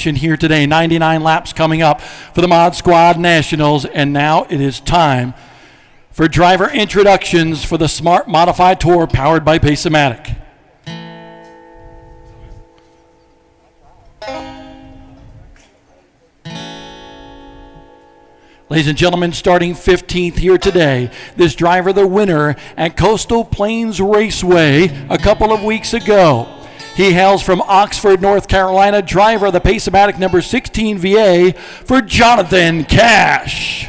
here today. 99 laps coming up for the Mod Squad Nationals, and now it is time for driver introductions for the Smart Modified Tour powered by Pace-O-Matic. Ladies and gentlemen, starting 15th here today, this driver, the winner at Coastal Plains Raceway a couple of weeks ago. He hails from Oxford, North Carolina, driver of the Pace-O-Matic number 16 VA for Jonathan Cash.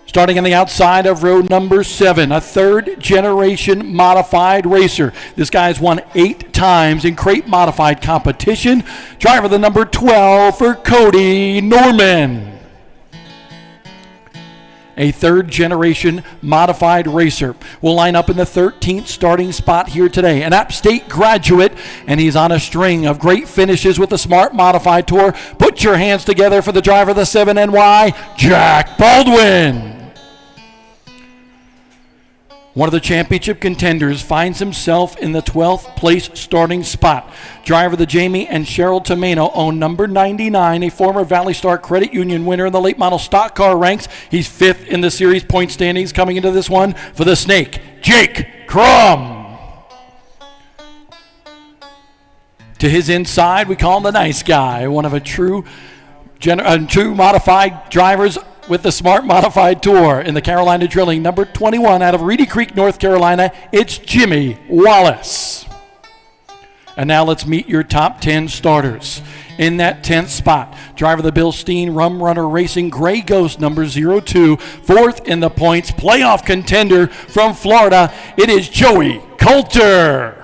Starting on the outside of row number 7, a third-generation modified racer. This guy's won 8 times in crate modified competition. Driver the number 12 for Cody Norman. A third-generation modified racer will line up in the 13th starting spot here today. An App State graduate, and he's on a string of great finishes with the Smart Modified Tour. Put your hands together for the driver of the 7NY, Jack Baldwin. One of the championship contenders finds himself in the 12th place starting spot. Driver the Jamie and Cheryl Tomeno own number 99, a former Valley Star Credit Union winner in the late model stock car ranks. He's 5th in the series point standings coming into this one for the Snake, Jake Crum. To his inside, we call him the nice guy, one of a true modified drivers with the Smart Modified Tour in the Carolina Drilling, number 21 out of Reedy Creek, North Carolina. It's Jimmy Wallace. And now let's meet your top 10 starters. In that 10th spot, driver the Bill Steen Rum Runner Racing Gray Ghost number 02, 4th in the points, playoff contender from Florida. It is Joey Coulter.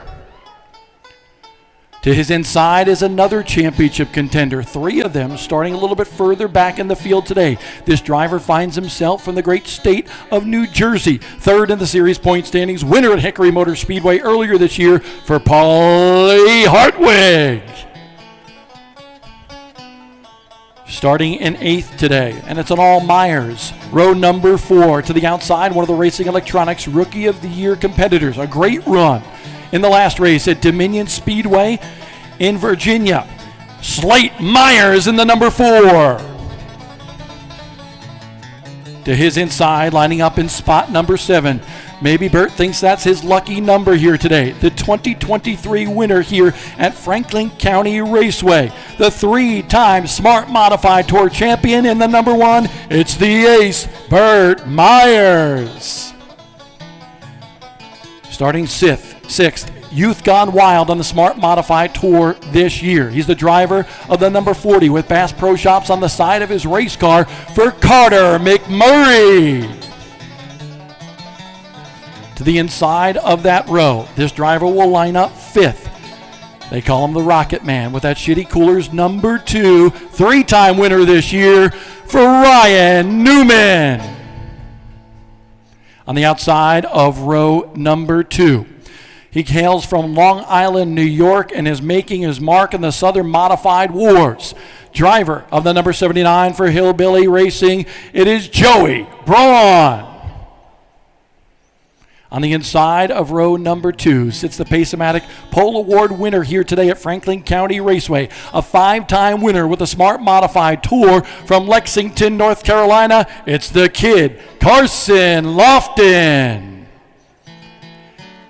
To his inside is another championship contender, 3 of them starting a little bit further back in the field today. This driver finds himself from the great state of New Jersey, 3rd in the series point standings, winner at Hickory Motor Speedway earlier this year for Paulie Hartwig. Starting in 8th today, and it's an all Myers. Row number 4 to the outside, one of the Racing Electronics Rookie of the Year competitors. A great run in the last race at Dominion Speedway in Virginia. Slate Myers in the number 4. To his inside, lining up in spot number 7. Maybe Bert thinks that's his lucky number here today. The 2023 winner here at Franklin County Raceway. The 3-time Smart Modified Tour champion in the number 1. It's the ace, Bert Myers. Starting 6th, Youth Gone Wild on the Smart Modified Tour this year. He's the driver of the number 40 with Bass Pro Shops on the side of his race car for Carter McMurray. To the inside of that row, this driver will line up 5th. They call him the Rocket Man with that Shitty Coolers number 2, 3-time winner this year for Ryan Newman. On the outside of row number 2, he hails from Long Island, New York, and is making his mark in the Southern Modified Wars. Driver of the number 79 for Hillbilly Racing, it is Joey Braun. On the inside of row number 2 sits the Pace-O-Matic Pole Award winner here today at Franklin County Raceway, a 5-time winner with the Smart Modified Tour from Lexington, North Carolina. It's the kid, Carson Lofton.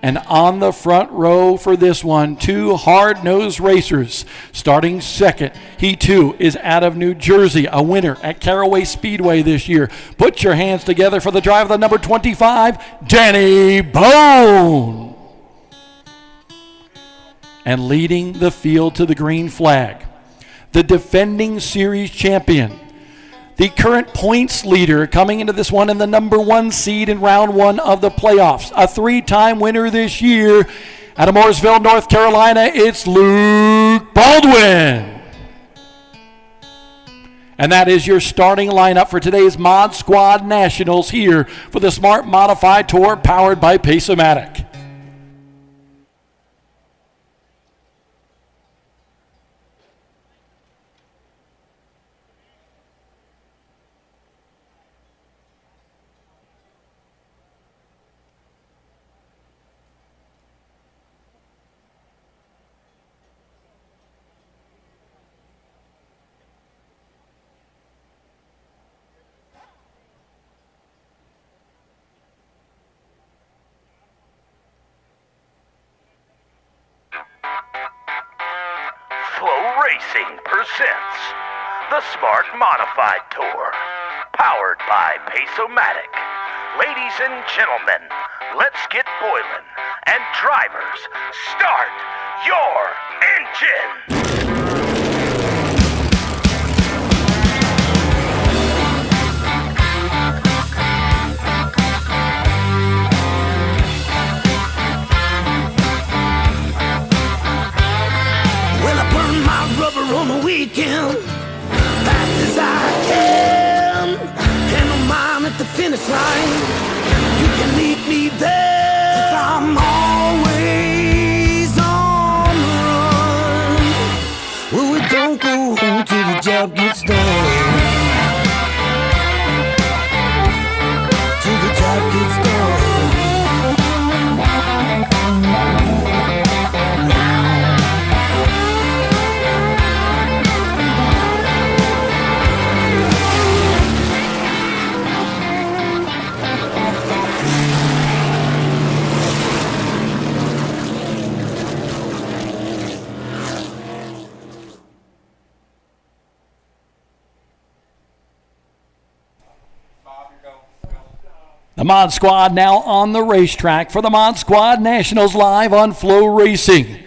And on the front row for this one, 2 hard-nosed racers. Starting 2nd, he too is out of New Jersey, a winner at Callaway Speedway this year. Put your hands together for the driver of the number 25, Danny Bone. And leading the field to the green flag, the defending series champion, the current points leader coming into this one in the number 1 seed in round 1 of the playoffs. A 3-time winner this year out of Mooresville, North Carolina, it's Luke Baldwin. And that is your starting lineup for today's Mod Squad Nationals here for the Smart Modified Tour powered by Pace-O-Matic. Racing presents the Smart Modified Tour, powered by Pace-O-Matic. Ladies and gentlemen, let's get boiling, and drivers, start your engine! On the weekend, fast as I can, and I'm mine at the finish line. You can meet me there, 'cause I'm always on the run. Well, we don't go home till the job gets done. Till the job gets done. The Mod Squad now on the racetrack for the Mod Squad Nationals live on Flow Racing.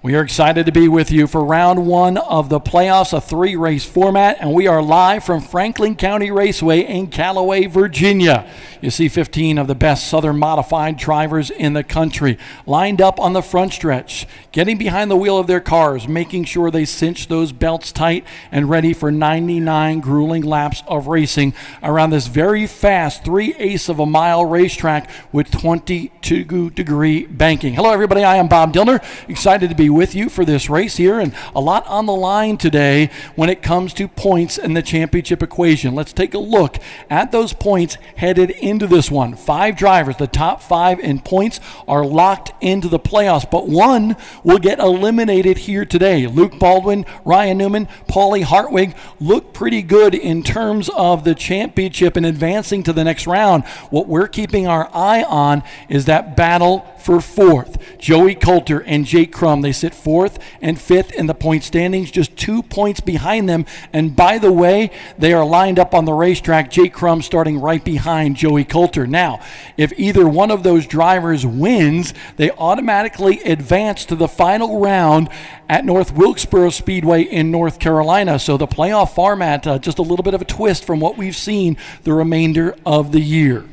We are excited to be with you for round one of the playoffs, a 3-race format, and we are live from Franklin County Raceway in Callaway, Virginia. You see 15 of the best Southern modified drivers in the country lined up on the front stretch, getting behind the wheel of their cars, making sure they cinch those belts tight and ready for 99 grueling laps of racing around this very fast 3/8 of a mile racetrack with 22-degree banking. Hello, everybody. I am Bob Dillner. Excited to be with you for this race here, and a lot on the line today when it comes to points in the championship equation. Let's take a look at those points headed into this one. 5 drivers, the top 5 in points, are locked into the playoffs, but one will get eliminated here today. Luke Baldwin, Ryan Newman, Paulie Hartwig look pretty good in terms of the championship and advancing to the next round. What we're keeping our eye on is that battle for 4th. Joey Coulter and Jake Crum, they sit 4th and 5th in the point standings, just 2 points behind them. And by the way, they are lined up on the racetrack, Jake Crum starting right behind Joey Coulter. Now, if either one of those drivers wins, they automatically advance to the final round at North Wilkesboro Speedway in North Carolina. So the playoff format, just a little bit of a twist from what we've seen the remainder of the year.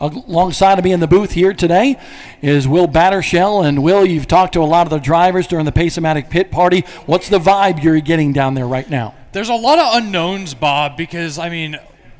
Alongside of me in the booth here today is Will Battershell. And Will, you've talked to a lot of the drivers during the Pace-O-Matic pit party. What's the vibe you're getting down there right now? There's a lot of unknowns, Bob, because, I mean,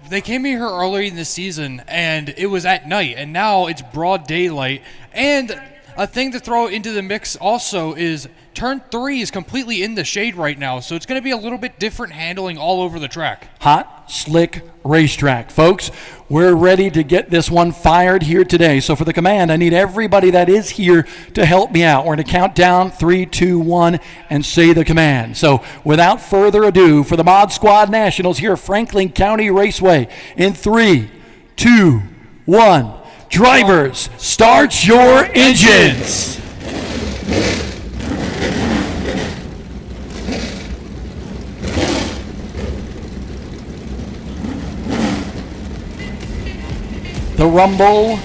they came here early in the season, and it was at night, and now it's broad daylight. And a thing to throw into the mix also is Turn 3 is completely in the shade right now, so it's going to be a little bit different handling all over the track. Hot, slick racetrack. Folks, we're ready to get this one fired here today. So for the command, I need everybody that is here to help me out. We're going to count down 3, 2, 1, and say the command. So without further ado, for the Mod Squad Nationals here at Franklin County Raceway, in 3, 2, 1, drivers, start your engines. The rumble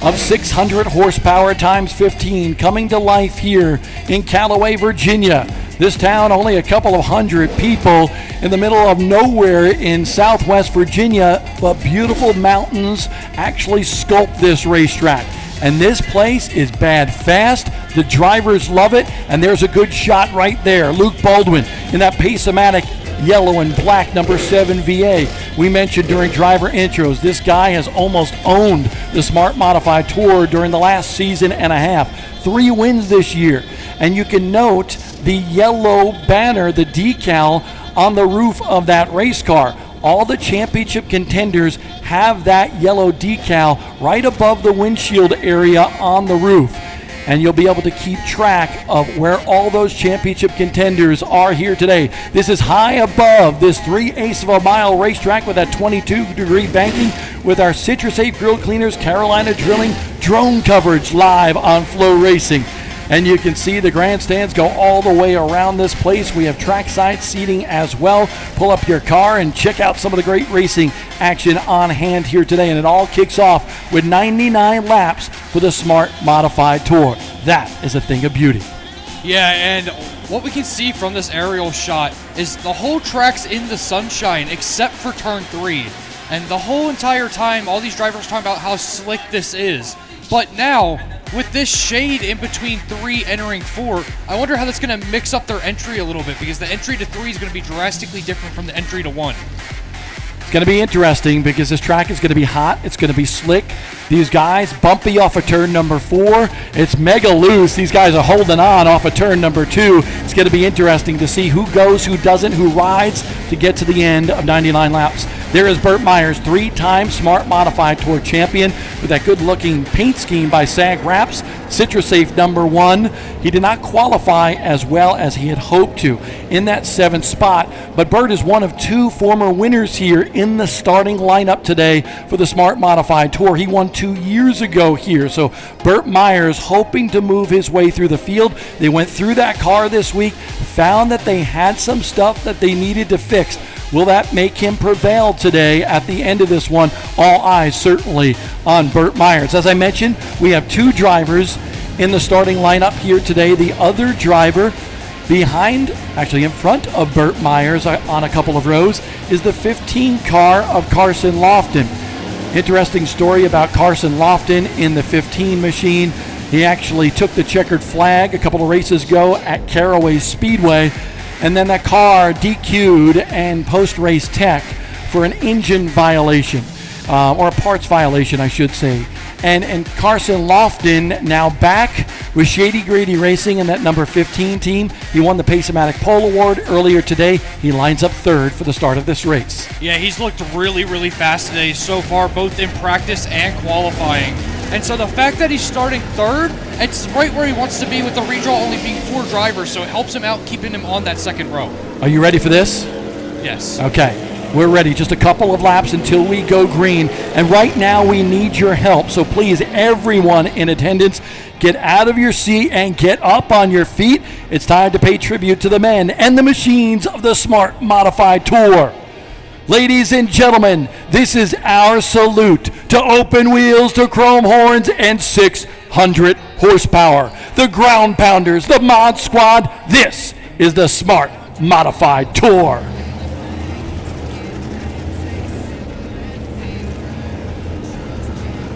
of 600 horsepower times 15 coming to life here in Callaway, Virginia. This town, only a couple of hundred people in the middle of nowhere in southwest Virginia, but beautiful mountains actually sculpt this racetrack. And this place is bad fast. The drivers love it, and there's a good shot right there. Luke Baldwin in that Pace-O-Matic yellow and black number 7 VA. We mentioned during driver intros, this guy has almost owned the Smart Modified Tour during the last season and a half. 3 wins this year. And you can note the yellow banner, the decal on the roof of that race car. All the championship contenders have that yellow decal right above the windshield area on the roof. And you'll be able to keep track of where all those championship contenders are here today. This is high above this 3/8 of a mile racetrack with that 22-degree banking with our Citrus 8 Grill Cleaners Carolina Drilling drone coverage live on Flow Racing. And you can see the grandstands go all the way around this place. We have trackside seating as well. Pull up your car and check out some of the great racing action on hand here today. And it all kicks off with 99 laps for the Smart Modified Tour. That is a thing of beauty. Yeah, and what we can see from this aerial shot is the whole track's in the sunshine except for turn 3. And the whole entire time, all these drivers talking about how slick this is. But now, with this shade in between 3 entering 4, I wonder how that's going to mix up their entry a little bit, because the entry to 3 is going to be drastically different from the entry to 1. It's going to be interesting because this track is going to be hot. It's going to be slick. These guys bumpy off of turn number 4. It's mega loose. These guys are holding on off of turn number 2. It's going to be interesting to see who goes, who doesn't, who rides to get to the end of 99 laps. There is Burt Myers, 3-time Smart Modified Tour champion with that good-looking paint scheme by Sag Wraps. CitraSafe number 1. He did not qualify as well as he had hoped to in that 7th spot, but Burt is one of 2 former winners here in the starting lineup today for the Smart Modified Tour. He won 2 years ago here, so Burt Myers hoping to move his way through the field. They went through that car this week, found that they had some stuff that they needed to fix. Will that make him prevail today at the end of this one? All eyes certainly on Burt Myers. As I mentioned, we have 2 drivers in the starting lineup here today. The other driver behind, actually in front of Burt Myers on a couple of rows, is the 15 car of Carson Lofton. Interesting story about Carson Lofton in the 15 machine. He actually took the checkered flag a couple of races ago at Callaway Speedway, and then that car DQ'd and post-race tech for an engine violation, or a parts violation, I should say. And Carson Lofton now back with Shady Grady Racing in that number 15 team. He won the Pace-O-Matic Pole Award earlier today. He lines up 3rd for the start of this race. Yeah, he's looked really, really fast today so far, both in practice and qualifying. And so the fact that he's starting 3rd, it's right where he wants to be with the redraw only being 4 drivers, so it helps him out keeping him on that 2nd row. Are you ready for this? Yes. Okay. We're ready. Just a couple of laps until we go green. And right now we need your help. So please, everyone in attendance, get out of your seat and get up on your feet. It's time to pay tribute to the men and the machines of the Smart Modified Tour. Ladies and gentlemen, this is our salute to open wheels, to chrome horns, and 600 horsepower. The ground pounders, the mod squad. This is the Smart Modified Tour.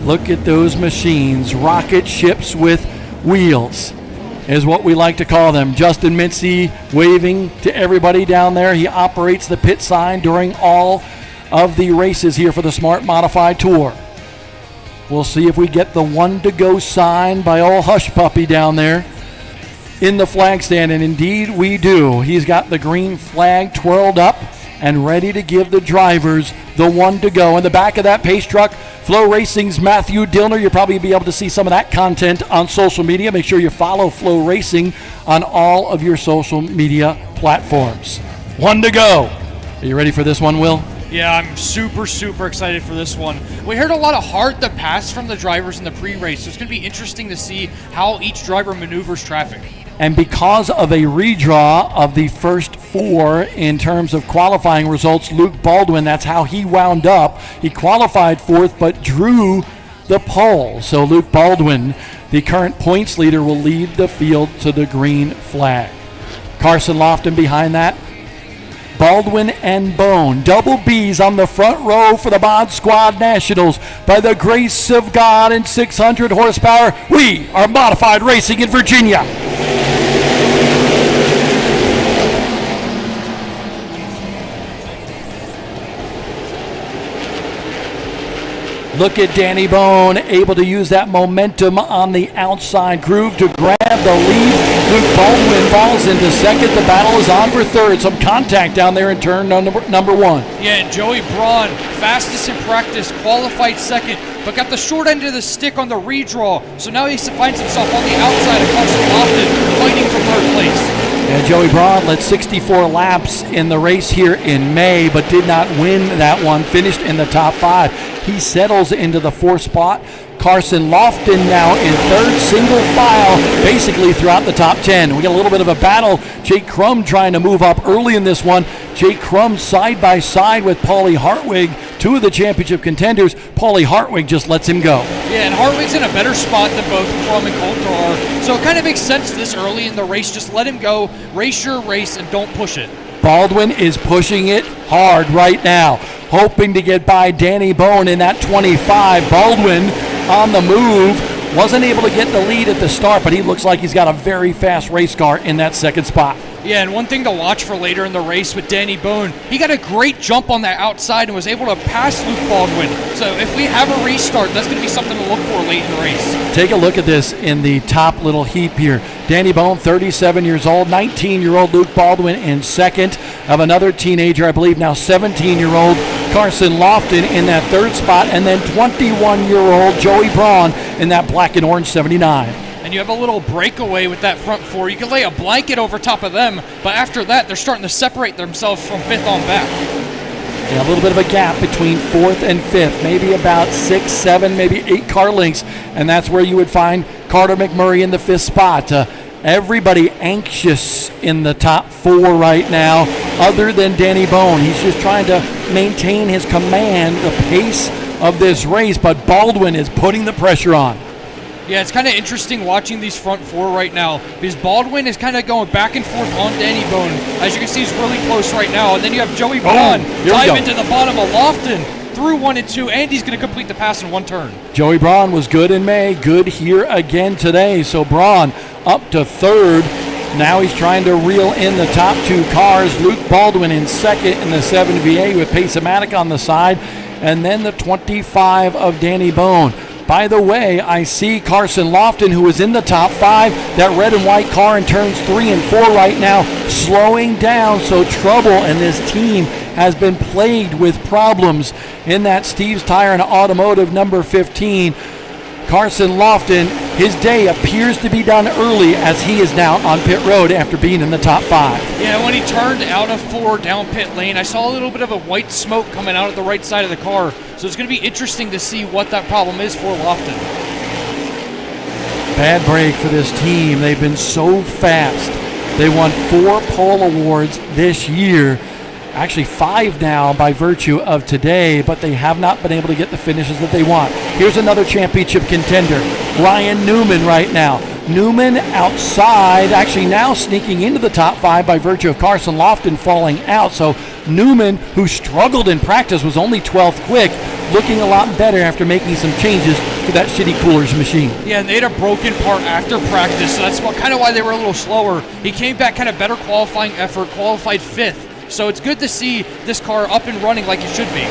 Look at those machines, rocket ships with wheels is what we like to call them. Justin Mincy waving to everybody down there. He operates the pit sign during all of the races here for the Smart Modified Tour. We'll see if we get the 1 to go sign by old Hush Puppy down there in the flag stand, and indeed we do. He's got the green flag twirled up and ready to give the drivers the 1 to go. In the back of that pace truck, Flow Racing's Matthew Dillner. You'll probably be able to see some of that content on social media. Make sure you follow Flow Racing on all of your social media platforms. 1 to go. Are you ready for this one, Will? Yeah, I'm super, super excited for this one. We heard a lot of heart to pass from the drivers in the pre-race, so it's going to be interesting to see how each driver maneuvers traffic. And because of a redraw of the first 4 in terms of qualifying results, Luke Baldwin, that's how he wound up. He qualified 4th but drew the pole. So Luke Baldwin, the current points leader, will lead the field to the green flag. Carson Lofton behind that. Baldwin and Bone, double B's on the front row for the Mod Squad Nationals. By the grace of God and 600 horsepower, we are Modified Racing in Virginia. Look at Danny Bone, able to use that momentum on the outside groove to grab the lead. Luke Baldwin falls into 2nd. The battle is on for 3rd. Some contact down there in turn number 1. Yeah, and Joey Braun, fastest in practice, qualified 2nd, but got the short end of the stick on the redraw. So now he finds himself on the outside of Carson Lofton, fighting for 3rd place. Yeah, Joey Braun led 64 laps in the race here in May, but did not win that one. Finished in the top 5. He settles into the 4th spot. Carson Lofton now in third, single file, basically throughout the top 10. We got a little bit of a battle. Jake Crum trying to move up early in this one. Jake Crum side by side with Paulie Hartwig, two of the championship contenders. Paulie Hartwig just lets him go. Yeah, and Hartwig's in a better spot than both Crum and Coulter are. So it kind of makes sense this early in the race. Just let him go, race your race, and don't push it. Baldwin is pushing it hard right now, hoping to get by Danny Bone in that 25. Baldwin on the move, wasn't able to get the lead at the start, but he looks like he's got a very fast race car in that second spot. Yeah, and one thing to watch for later in the race with Danny Bone, he got a great jump on that outside and was able to pass Luke Baldwin. So if we have a restart, that's going to be something to look for late in the race. Take a look at this in the top little heap here. Danny Bone, 37 years old, 19-year-old Luke Baldwin in second of another teenager, I believe now 17-year-old Carson Lofton in that third spot, and then 21-year-old Joey Braun in that black and orange 79. And you have a little breakaway with that front four. You can lay a blanket over top of them, but after that, they're starting to separate themselves from fifth on back. Yeah, a little bit of a gap between fourth and fifth, maybe about 6, 7, maybe 8 car lengths, and that's where you would find Carter McMurray in the fifth spot. Everybody anxious in the top 4 right now, other than Danny Bone. He's just trying to maintain his command, the pace of this race, but Baldwin is putting the pressure on. Yeah, it's kind of interesting watching these front 4 right now because Baldwin is kind of going back and forth on Danny Bone. As you can see, he's really close right now. And then you have Joey Braun dive into the bottom of Lofton through 1 and 2, and he's going to complete the pass in 1 turn. Joey Braun was good in May, good here again today. So Braun up to third. Now he's trying to reel in the top 2 cars. Luke Baldwin in second in the 7VA with Pace-O-Matic on the side. And then the 25 of Danny Bone. By the way, I see Carson Lofton, who is in the top 5, that red and white car in turns 3 and 4 right now, slowing down. So trouble, and this team has been plagued with problems in that Steve's Tire and Automotive number 15. Carson Lofton, his day appears to be done early as he is now on pit road after being in the top 5. Yeah, when he turned out of 4 down pit lane, I saw a little bit of a white smoke coming out of the right side of the car. So it's going to be interesting to see what that problem is for Lofton. Bad break for this team. They've been so fast. They won 4 pole awards this year. Actually 5 now by virtue of today, but they have not been able to get the finishes that they want. Here's another championship contender, Ryan Newman right now. Newman outside, actually now sneaking into the top 5 by virtue of Carson Lofton falling out. So Newman, who struggled in practice, was only 12th quick, looking a lot better after making some changes to that shitty coolers machine. Yeah, and they had a broken part after practice, so that's kind of why they were a little slower. He came back kind of better qualifying effort, qualified 5th. So it's good to see this car up and running like it should be.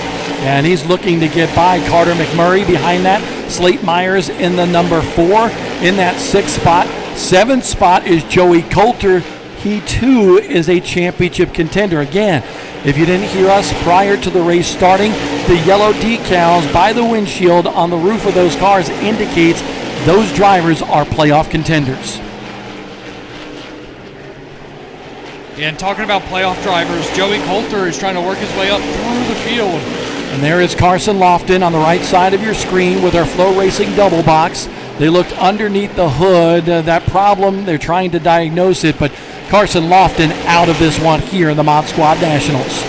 And he's looking to get by Carter McMurray behind that. Slate Myers in the number 4 in that 6th spot. 7th spot is Joey Coulter. He too is a championship contender. Again, if you didn't hear us prior to the race starting, the yellow decals by the windshield on the roof of those cars indicates those drivers are playoff contenders. And talking about playoff drivers, Joey Coulter is trying to work his way up through the field. And there is Carson Lofton on the right side of your screen with our Flow Racing double box. They looked underneath the hood. That problem, they're trying to diagnose it, but Carson Lofton out of this one here in the Mod Squad Nationals.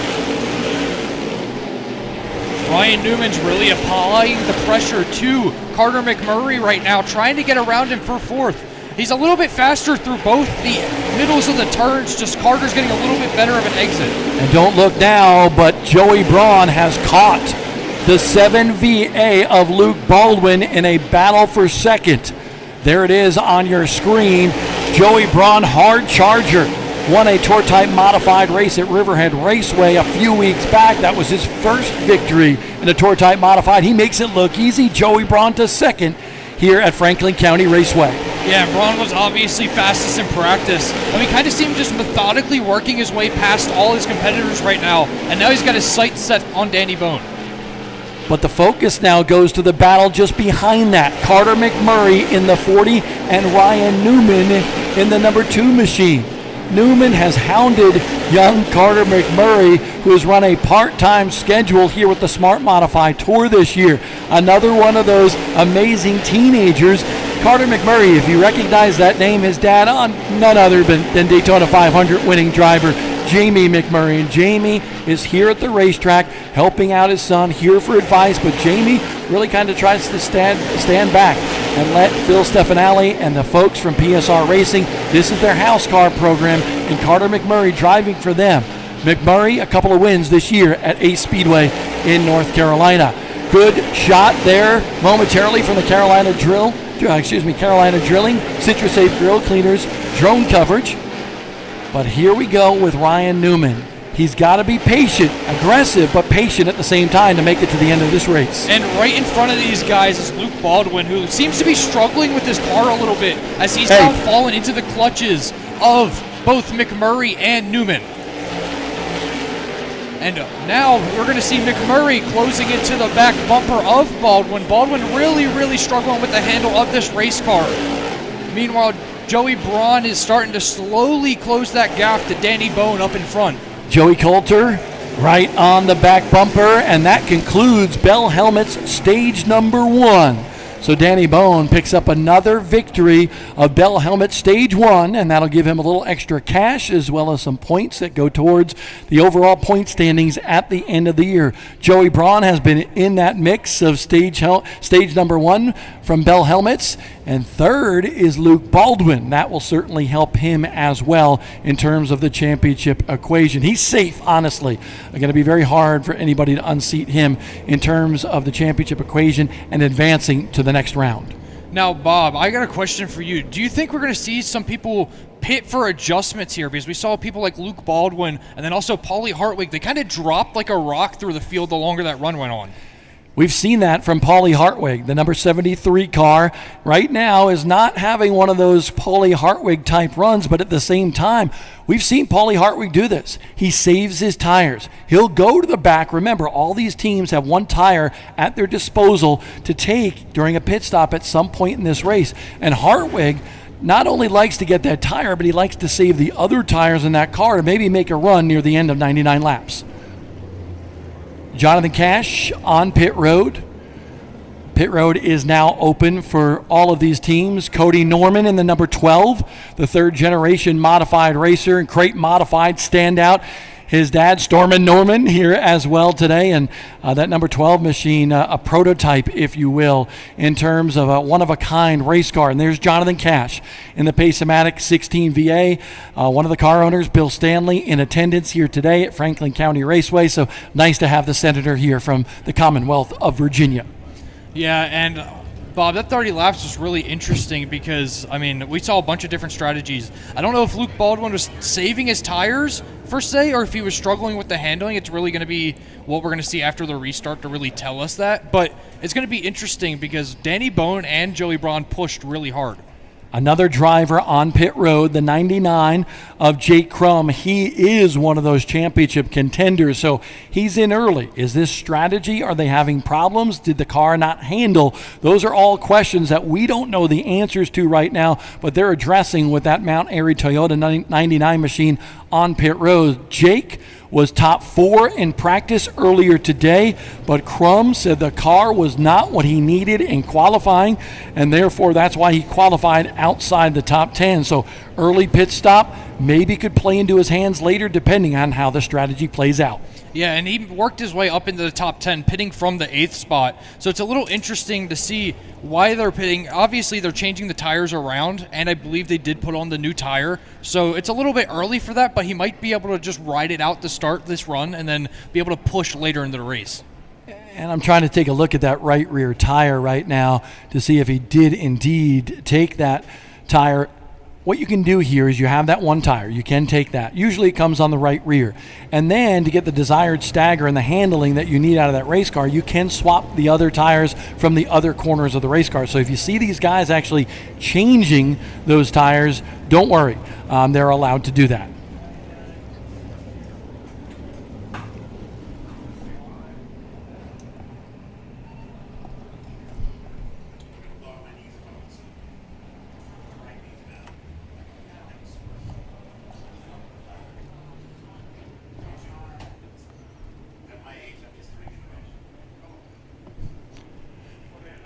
Ryan Newman's really applying the pressure to Carter McMurray right now, trying to get around him for 4th. He's a little bit faster through both the middles of the turns, just Carter's getting a little bit better of an exit. And don't look now, but Joey Braun has caught the 7VA of Luke Baldwin in a battle for second. There it is on your screen. Joey Braun, hard charger, won a tour type modified race at Riverhead Raceway a few weeks back. That was his first victory in a tour type modified. He makes it look easy. Joey Braun to second here at Franklin County Raceway. Yeah, Braun was obviously fastest in practice. And we kind of see him just methodically working his way past all his competitors right now. And now he's got his sights set on Danny Bone. But the focus now goes to the battle just behind that. Carter McMurray in the 40 and Ryan Newman in the number 2 machine. Newman has hounded young Carter McMurray, who has run a part-time schedule here with the Smart Modified Tour this year. Another one of those amazing teenagers. Carter McMurray, if you recognize that name, his dad, none other than Daytona 500 winning driver Jamie McMurray. And Jamie is here at the racetrack helping out his son, here for advice, but Jamie really kind of tries to stand back and let Phil Stefanelli and the folks from PSR Racing, this is their house car program, and Carter McMurray driving for them. McMurray, a couple of wins this year at Ace Speedway in North Carolina. Good shot there momentarily from the Carolina Drilling, Citrus Safe Grill Cleaners drone coverage. But here we go with Ryan Newman. He's got to be patient, aggressive, but patient at the same time to make it to the end of this race. And right in front of these guys is Luke Baldwin, who seems to be struggling with his car a little bit as he's now fallen into the clutches of both McMurray and Newman. And now we're going to see McMurray closing into the back bumper of Baldwin. Baldwin really struggling with the handle of this race car. Meanwhile, Joey Braun is starting to slowly close that gap to Danny Bone up in front. Joey Coulter right on the back bumper, and that concludes Bell Helmet's stage number 1. So Danny Bone picks up another victory of Bell Helmet Stage 1, and that'll give him a little extra cash as well as some points that go towards the overall point standings at the end of the year. Joey Braun has been in that mix of stage number 1 from Bell Helmets, and third is Luke Baldwin. That will certainly help him as well in terms of the championship equation. He's safe, honestly. It's going to be very hard for anybody to unseat him in terms of the championship equation and advancing to the next round. Now, Bob, I got a question for you. Do you think we're going to see some people pit for adjustments here? Because we saw people like Luke Baldwin and then also Paulie Hartwig. They kind of dropped like a rock through the field the longer that run went on. We've seen that from Paulie Hartwig. The number 73 car right now is not having one of those Paulie Hartwig type runs, but at the same time, we've seen Paulie Hartwig do this. He saves his tires. He'll go to the back. Remember, all these teams have one tire at their disposal to take during a pit stop at some point in this race. And Hartwig not only likes to get that tire, but he likes to save the other tires in that car to maybe make a run near the end of 99 laps. Jonathan Cash on pit road. Pit road is now open for all of these teams. Cody Norman in the number 12, the third generation modified racer and crate modified standout. His dad, Stormin Norman, here as well today. And that number 12 machine, a prototype, if you will, in terms of a one-of-a-kind race car. And there's Jonathan Cash in the Pace-O-Matic 16 VA. One of the car owners, Bill Stanley, in attendance here today at Franklin County Raceway. So nice to have the senator here from the Commonwealth of Virginia. Yeah, and Bob, that 30 laps was really interesting because, I mean, we saw a bunch of different strategies. I don't know if Luke Baldwin was saving his tires, per se, or if he was struggling with the handling. It's really going to be what we're going to see after the restart to really tell us that. But it's going to be interesting because Danny Bone and Joey Braun pushed really hard. Another driver on pit road, the 99 of Jake Crum. He is one of those championship contenders, so he's in early. Is this strategy? Are they having problems? Did the car not handle? Those are all questions that we don't know the answers to right now, but they're addressing with that Mount Airy Toyota 99 machine on pit road. Jake was top 4 in practice earlier today, but Crum said the car was not what he needed in qualifying, and therefore that's why he qualified outside the top 10. So early pit stop maybe could play into his hands later depending on how the strategy plays out. Yeah, and he worked his way up into the top 10, pitting from the 8th spot. So it's a little interesting to see why they're pitting. Obviously, they're changing the tires around, and I believe they did put on the new tire. So it's a little bit early for that, but he might be able to just ride it out to start this run and then be able to push later into the race. And I'm trying to take a look at that right rear tire right now to see if he did indeed take that tire. What you can do here is you have that one tire. You can take that. Usually it comes on the right rear. And then to get the desired stagger and the handling that you need out of that race car, you can swap the other tires from the other corners of the race car. So if you see these guys actually changing those tires, don't worry. They're allowed to do that.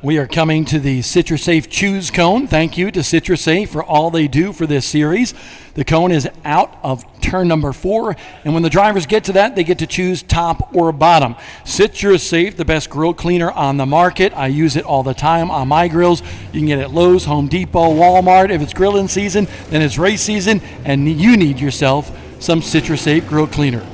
We are coming to the CitraSafe Choose Cone. Thank you to CitraSafe for all they do for this series. The cone is out of turn number 4, and when the drivers get to that, they get to choose top or bottom. CitraSafe, the best grill cleaner on the market. I use it all the time on my grills. You can get it at Lowe's, Home Depot, Walmart. If it's grilling season, then it's race season, and you need yourself some CitraSafe grill cleaner.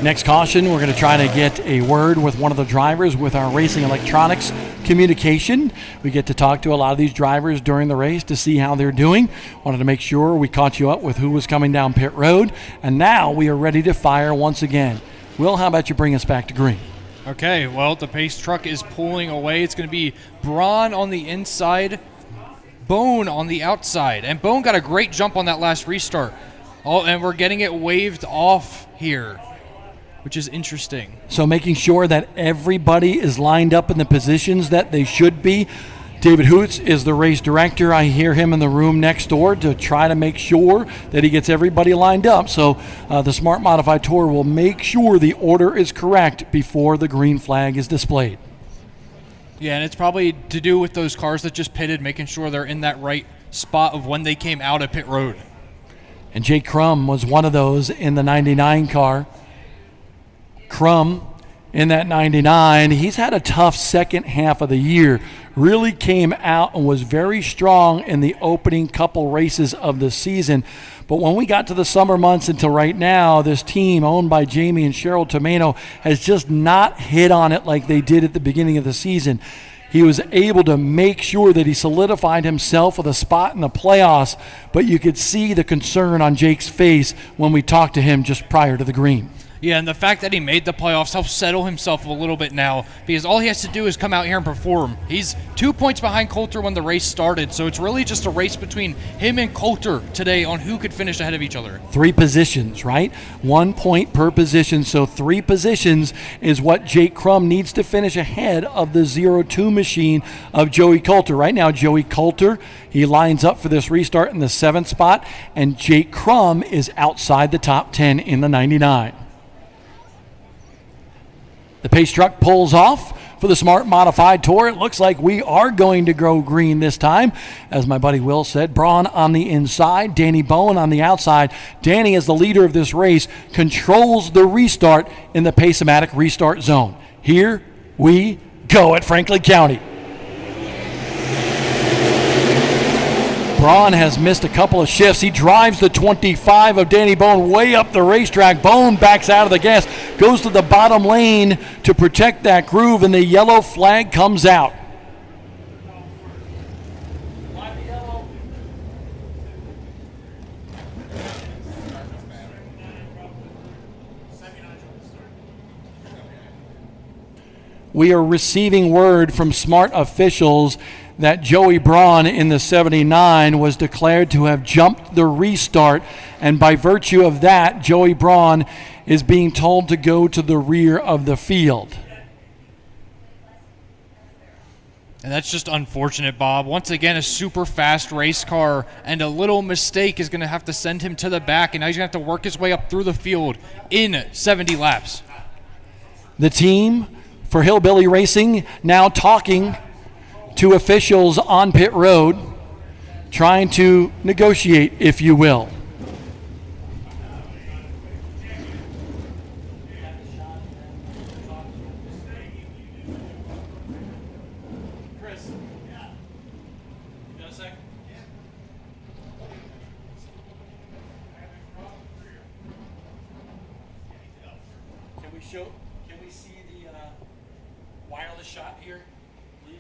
Next caution, we're going to try to get a word with one of the drivers with our racing electronics communication. We get to talk to a lot of these drivers during the race to see how they're doing. Wanted to make sure we caught you up with who was coming down pit road. And now we are ready to fire once again. Will, how about you bring us back to green? Okay, well, the pace truck is pulling away. It's going to be Braun on the inside, Bone on the outside. And Bone got a great jump on that last restart. Oh, and we're getting it waved off here, which is interesting. So making sure that everybody is lined up in the positions that they should be. David Hoots is the race director. I hear him in the room next door to try to make sure that he gets everybody lined up. So the Smart Modified Tour will make sure the order is correct before the green flag is displayed. Yeah, and it's probably to do with those cars that just pitted, making sure they're in that right spot of when they came out of pit road. And Jake Crum was one of those in the 99 car. Crum in that 99, he's had a tough second half of the year. Really came out and was very strong in the opening couple races of the season. But when we got to the summer months until right now, this team owned by Jamie and Cheryl Tomeno has just not hit on it like they did at the beginning of the season. He was able to make sure that he solidified himself with a spot in the playoffs, but you could see the concern on Jake's face when we talked to him just prior to the green. Yeah, and the fact that he made the playoffs helps settle himself a little bit now, because all he has to do is come out here and perform. He's 2 points behind Coulter when the race started, so it's really just a race between him and Coulter today on who could finish ahead of each other. 3 positions, right? 1 point per position, so 3 positions is what Jake Crum needs to finish ahead of the 0-2 machine of Joey Coulter. Right now, Joey Coulter, he lines up for this restart in the 7th spot, and Jake Crum is outside the top 10 in the 99. The pace truck pulls off for the Smart Modified Tour. It looks like we are going to go green this time. As my buddy Will said, Braun on the inside, Danny Bowen on the outside. Danny, as the leader of this race, controls the restart in the Pace-O-Matic restart zone. Here we go at Franklin County. Braun has missed a couple of shifts. He drives the 25 of Danny Bowen way up the racetrack. Bowen backs out of the gas, goes to the bottom lane to protect that groove, and the yellow flag comes out. We are receiving word from Smart officials that Joey Braun in the 79 was declared to have jumped the restart, and by virtue of that, Joey Braun is being told to go to the rear of the field. And that's just unfortunate, Bob. Once again, a super fast race car, and a little mistake is going to have to send him to the back, and now he's going to have to work his way up through the field in 70 laps. The team for Hillbilly Racing now talking to officials on pit road, trying to negotiate, if you will. Chris, you got a second? Can we see the wireless shot here, please?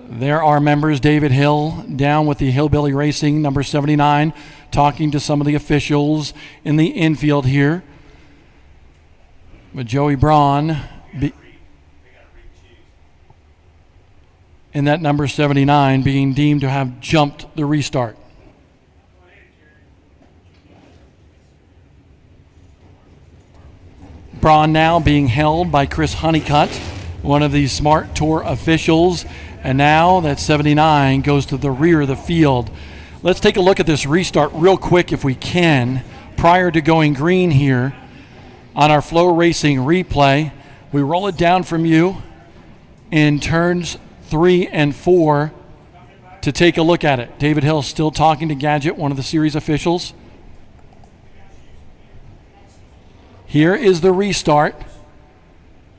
There are members, David Hill down with the Hillbilly Racing, number 79, talking to some of the officials in the infield here. But Joey Braun in that number 79 being deemed to have jumped the restart. Braun now being held by Chris Honeycutt, one of the Smart Tour officials, And now that 79 goes to the rear of the field. Let's take a look at this restart real quick if we can. Prior to going green here on our Flow Racing replay, we roll it down from you in turns 3 and 4 to take a look at it. David Hill still talking to Gadget, one of the series officials. Here is the restart.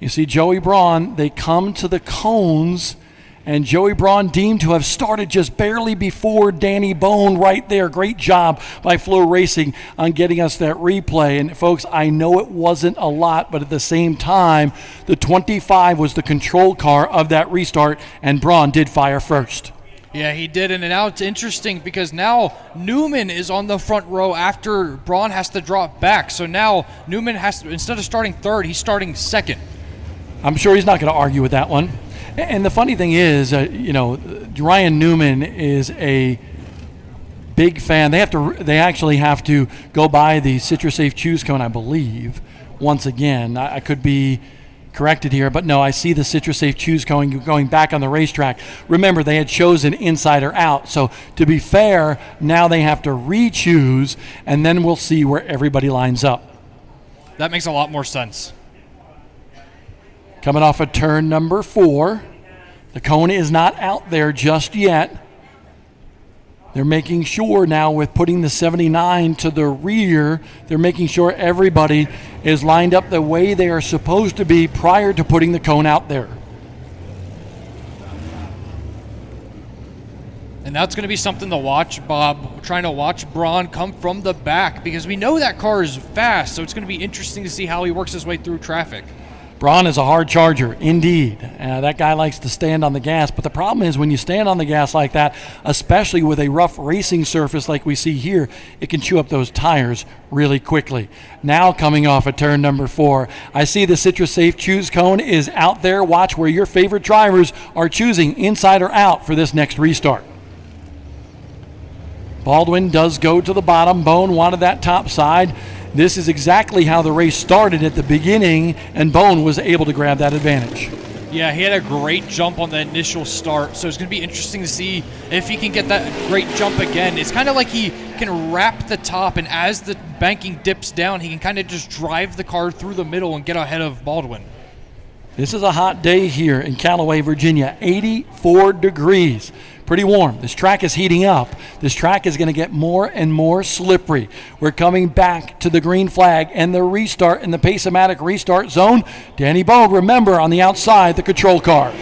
You see Joey Braun, they come to the cones, and Joey Braun deemed to have started just barely before Danny Bone right there. Great job by Flow Racing on getting us that replay. And folks, I know it wasn't a lot, but at the same time, the 25 was the control car of that restart, and Braun did fire first. Yeah, he did, and now it's interesting because now Newman is on the front row after Braun has to drop back. So now Newman has to, instead of starting third, he's starting second. I'm sure he's not going to argue with that one. And the funny thing is, Ryan Newman is a big fan. They actually have to go by the CitraSafe Choose Cone, I believe, once again. I could be corrected here, but no, I see the CitraSafe Choose Cone going back on the racetrack. Remember, they had chosen inside or out. So to be fair, now they have to re-choose, and then we'll see where everybody lines up. That makes a lot more sense. Coming off of turn number 4. The cone is not out there just yet. They're making sure now with putting the 79 to the rear, they're making sure everybody is lined up the way they are supposed to be prior to putting the cone out there. And that's going to be something to watch, Bob. We're trying to watch Braun come from the back because we know that car is fast, so it's going to be interesting to see how he works his way through traffic. Braun is a hard charger, indeed. That guy likes to stand on the gas, but the problem is when you stand on the gas like that, especially with a rough racing surface like we see here, it can chew up those tires really quickly. Now coming off of turn number 4, I see the CitraSafe Choose Cone is out there. Watch where your favorite drivers are choosing, inside or out, for this next restart. Baldwin does go to the bottom. Bone wanted that top side. This is exactly how the race started at the beginning, and Bone was able to grab that advantage. Yeah, he had a great jump on the initial start, so it's going to be interesting to see if he can get that great jump again. It's kind of like he can wrap the top, and as the banking dips down, he can kind of just drive the car through the middle and get ahead of Baldwin. This is a hot day here in Callaway, Virginia, 84 degrees. Pretty warm. This track is heating up. This track is going to get more and more slippery. We're coming back to the green flag and the restart in the Pace-O-Matic restart zone. Danny Bogue, remember, on the outside, the control car.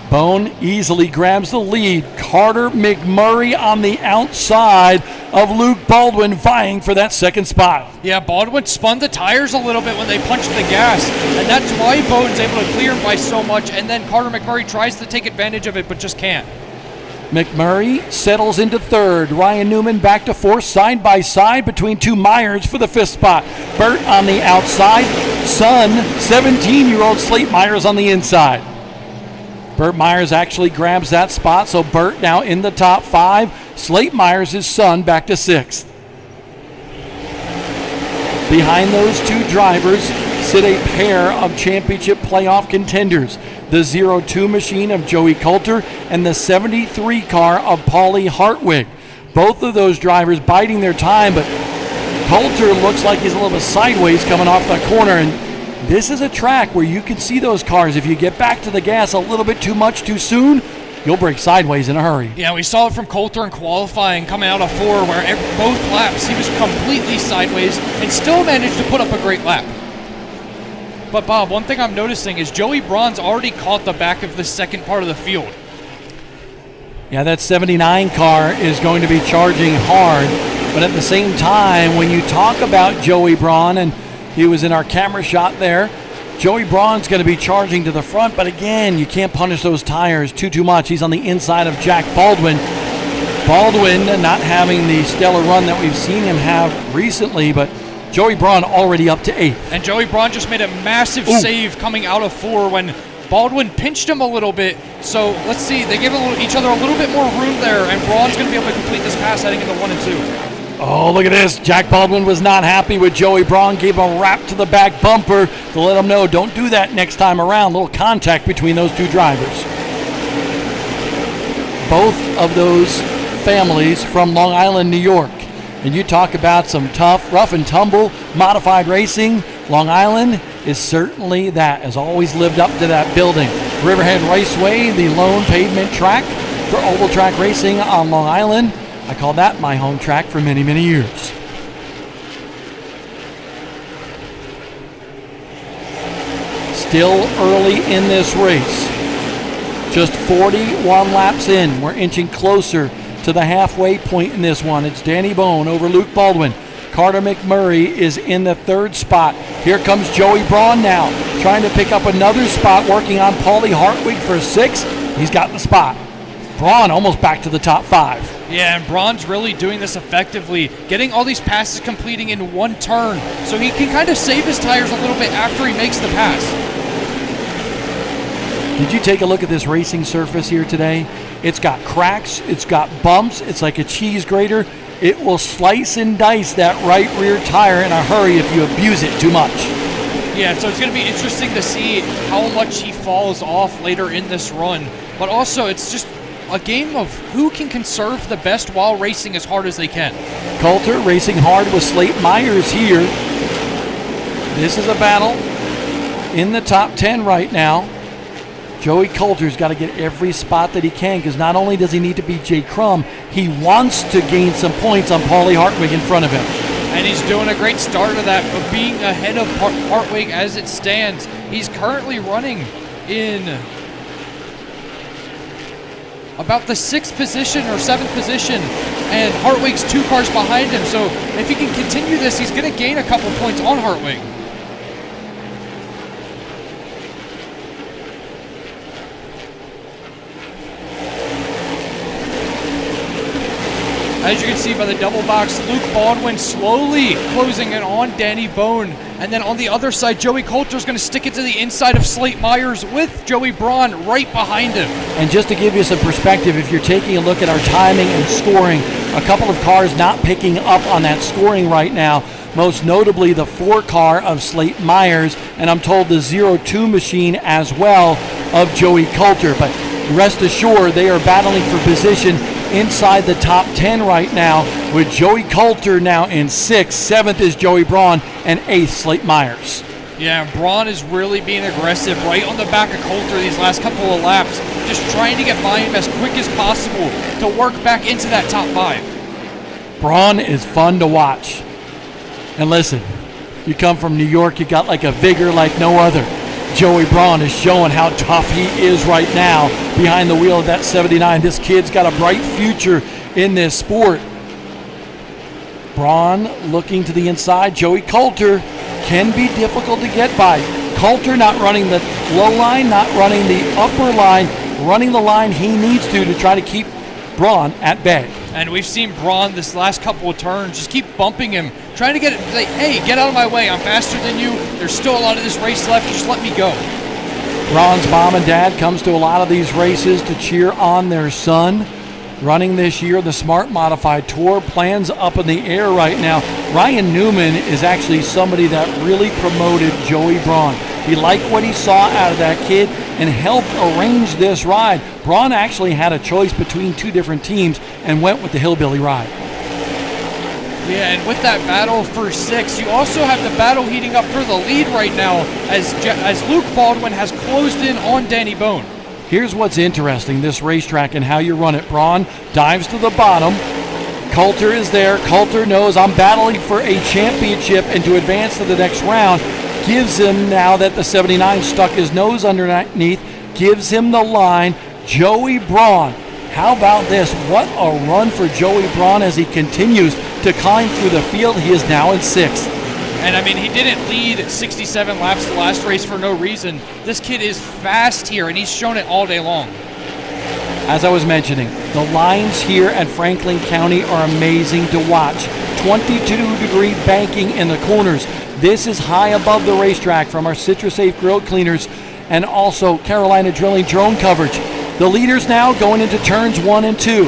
Bone easily grabs the lead. Carter McMurray on the outside of Luke Baldwin vying for that second spot. Yeah, Baldwin spun the tires a little bit when they punched the gas, and that's why Bone's able to clear him by so much, and then Carter McMurray tries to take advantage of it but just can't. McMurray settles into third. Ryan Newman back to fourth, side by side between two Myers for the fifth spot. Burt on the outside. Son, 17-year-old Slate Myers on the inside. Burt Myers actually grabs that spot, so Burt now in the top 5. Slate Myers, his son, back to 6th. Behind those two drivers sit a pair of championship playoff contenders. The 02 machine of Joey Coulter and the 73 car of Paulie Hartwig. Both of those drivers biding their time, but Coulter looks like he's a little bit sideways coming off the corner, and this is a track where you can see those cars. If you get back to the gas a little bit too much too soon, you'll break sideways in a hurry. Yeah, we saw it from Coulter in qualifying coming out of 4 where both laps he was completely sideways and still managed to put up a great lap. But Bob, one thing I'm noticing is Joey Braun's already caught the back of the second part of the field. Yeah, that 79 car is going to be charging hard, but at the same time, when you talk about Joey Braun, and he was in our camera shot there, Joey Braun's going to be charging to the front, but again, you can't punish those tires too much. He's on the inside of Jack Baldwin. Baldwin not having the stellar run that we've seen him have recently, but Joey Braun already up to 8th. And Joey Braun just made a massive save coming out of 4 when Baldwin pinched him a little bit. So let's see, they give each other a little bit more room there, and Braun's going to be able to complete this pass heading into 1 and 2. Oh, look at this. Jack Baldwin was not happy with Joey Braun. Gave him a wrap to the back bumper to let him know, don't do that next time around. A little contact between those two drivers. Both of those families from Long Island, New York. And you talk about some tough, rough and tumble, modified racing. Long Island is certainly that, has always lived up to that building. Riverhead Raceway, the lone pavement track for oval track racing on Long Island. I called that my home track for many, many years. Still early in this race. Just 41 laps in. We're inching closer to the halfway point in this one. It's Danny Bone over Luke Baldwin. Carter McMurray is in the third spot. Here comes Joey Braun now, trying to pick up another spot, working on Paulie Hartwig for 6. He's got the spot. Braun almost back to the top 5. Yeah, and Braun's really doing this effectively, getting all these passes completing in one turn, so he can kind of save his tires a little bit after he makes the pass. Did you take a look at this racing surface here today? It's got cracks, it's got bumps, it's like a cheese grater. It will slice and dice that right rear tire in a hurry if you abuse it too much. Yeah, so it's going to be interesting to see how much he falls off later in this run. But also, it's just a game of who can conserve the best while racing as hard as they can. Coulter racing hard with Slate Myers here. This is a battle in the top 10 right now. Joey Coulter's got to get every spot that he can, because not only does he need to beat Jay Crum, he wants to gain some points on Paulie Hartwig in front of him. And he's doing a great start of that, of being ahead of Hartwig as it stands. He's currently running in about the 6th position or 7th position, and Hartwig's 2 cars behind him. So if he can continue this, he's going to gain a couple points on Hartwig. As you can see by the double box, Luke Baldwin slowly closing in on Danny Bone. And then on the other side, Joey Coulter's going to stick it to the inside of Slate Myers with Joey Braun right behind him. And just to give you some perspective, if you're taking a look at our timing and scoring, a couple of cars not picking up on that scoring right now, most notably the 4 car of Slate Myers, and I'm told the 02 machine as well of Joey Coulter. But rest assured, they are battling for position inside the top 10 right now, with Joey Coulter now in 6th. 7th is Joey Braun, and 8th Slate Myers. Yeah, Braun is really being aggressive right on the back of Coulter these last couple of laps, just trying to get by him as quick as possible to work back into that top 5. Braun is fun to watch. And listen, you come from New York, you got like a vigor like no other. Joey Braun is showing how tough he is right now behind the wheel of that 79. This kid's got a bright future in this sport. Braun looking to the inside. Joey Coulter can be difficult to get by. Coulter not running the low line, not running the upper line, running the line he needs to try to keep Braun at bay. And we've seen Braun this last couple of turns just keep bumping him, trying to get it, like, hey, get out of my way, I'm faster than you, there's still a lot of this race left, just let me go. Braun's mom and dad comes to a lot of these races to cheer on their son. Running this year, the Smart Modified Tour, plans up in the air right now. Ryan Newman is actually somebody that really promoted Joey Braun. He liked what he saw out of that kid and helped arrange this ride. Braun actually had a choice between 2 different teams and went with the Hillbilly ride. Yeah, and with that battle for 6, you also have the battle heating up for the lead right now as Luke Baldwin has closed in on Danny Bone. Here's what's interesting, this racetrack and how you run it. Braun dives to the bottom. Coulter is there. Coulter knows I'm battling for a championship and to advance to the next round. Gives him, now that the 79 stuck his nose underneath, gives him the line. Joey Braun. How about this? What a run for Joey Braun as he continues to climb through the field. He is now in 6th. And I mean, he didn't lead 67 laps the last race for no reason. This kid is fast here, and he's shown it all day long. As I was mentioning, the lines here at Franklin County are amazing to watch. 22-degree banking in the corners. This is high above the racetrack from our CitraSafe grill cleaners and also Carolina Drilling drone coverage. The leaders now going into turns 1 and 2.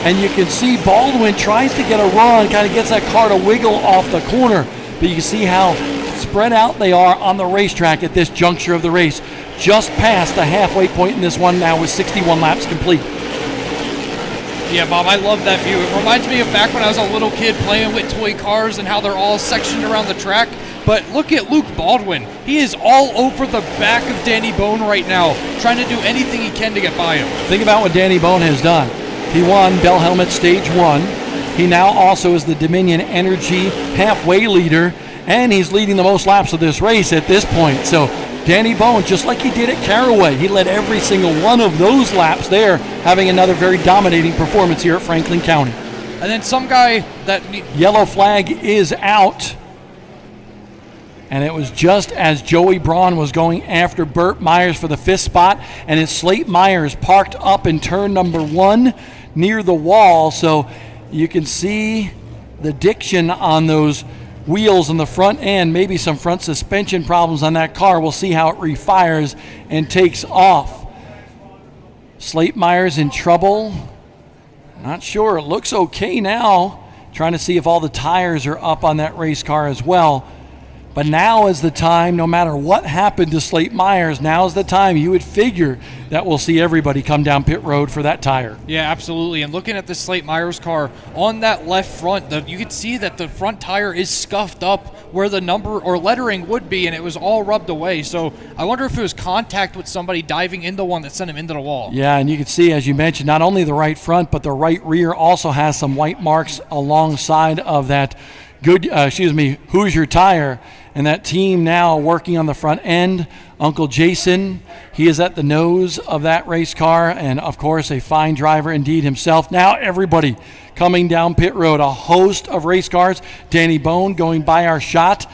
And you can see Baldwin tries to get a run, kind of gets that car to wiggle off the corner. But you can see how spread out they are on the racetrack at this juncture of the race. Just past the halfway point in this one now with 61 laps complete. Yeah, Bob, I love that view. It reminds me of back when I was a little kid playing with toy cars and how they're all sectioned around the track. But look at Luke Baldwin. He is all over the back of Danny Bone right now, trying to do anything he can to get by him. Think about what Danny Bone has done. He won Bell Helmet Stage 1. He now also is the Dominion Energy halfway leader, and he's leading the most laps of this race at this point. So Danny Bone, just like he did at Callaway, he led every single one of those laps there, having another very dominating performance here at Franklin County. And then some guy that... Yellow flag is out. And it was just as Joey Braun was going after Burt Myers for the 5th spot, and it's Slate Myers parked up in turn number 1 near the wall. So you can see the diction on those wheels in the front end, maybe some front suspension problems on that car. We'll see how it refires and takes off. Slate Myers in trouble. Not sure. It looks okay now. Trying to see if all the tires are up on that race car as well. But now is the time, no matter what happened to Slate Myers, now is the time you would figure that we'll see everybody come down pit road for that tire. Yeah, absolutely. And looking at the Slate Myers car, on that left front, you can see that the front tire is scuffed up where the number or lettering would be, and it was all rubbed away. So I wonder if it was contact with somebody diving into one that sent him into the wall. Yeah, and you can see, as you mentioned, not only the right front, but the right rear also has some white marks alongside of that Hoosier tire. And that team now working on the front end. Uncle Jason, he is at the nose of that race car, and of course a fine driver indeed himself. Now everybody coming down pit road, a host of race cars. Danny Bone going by our shot.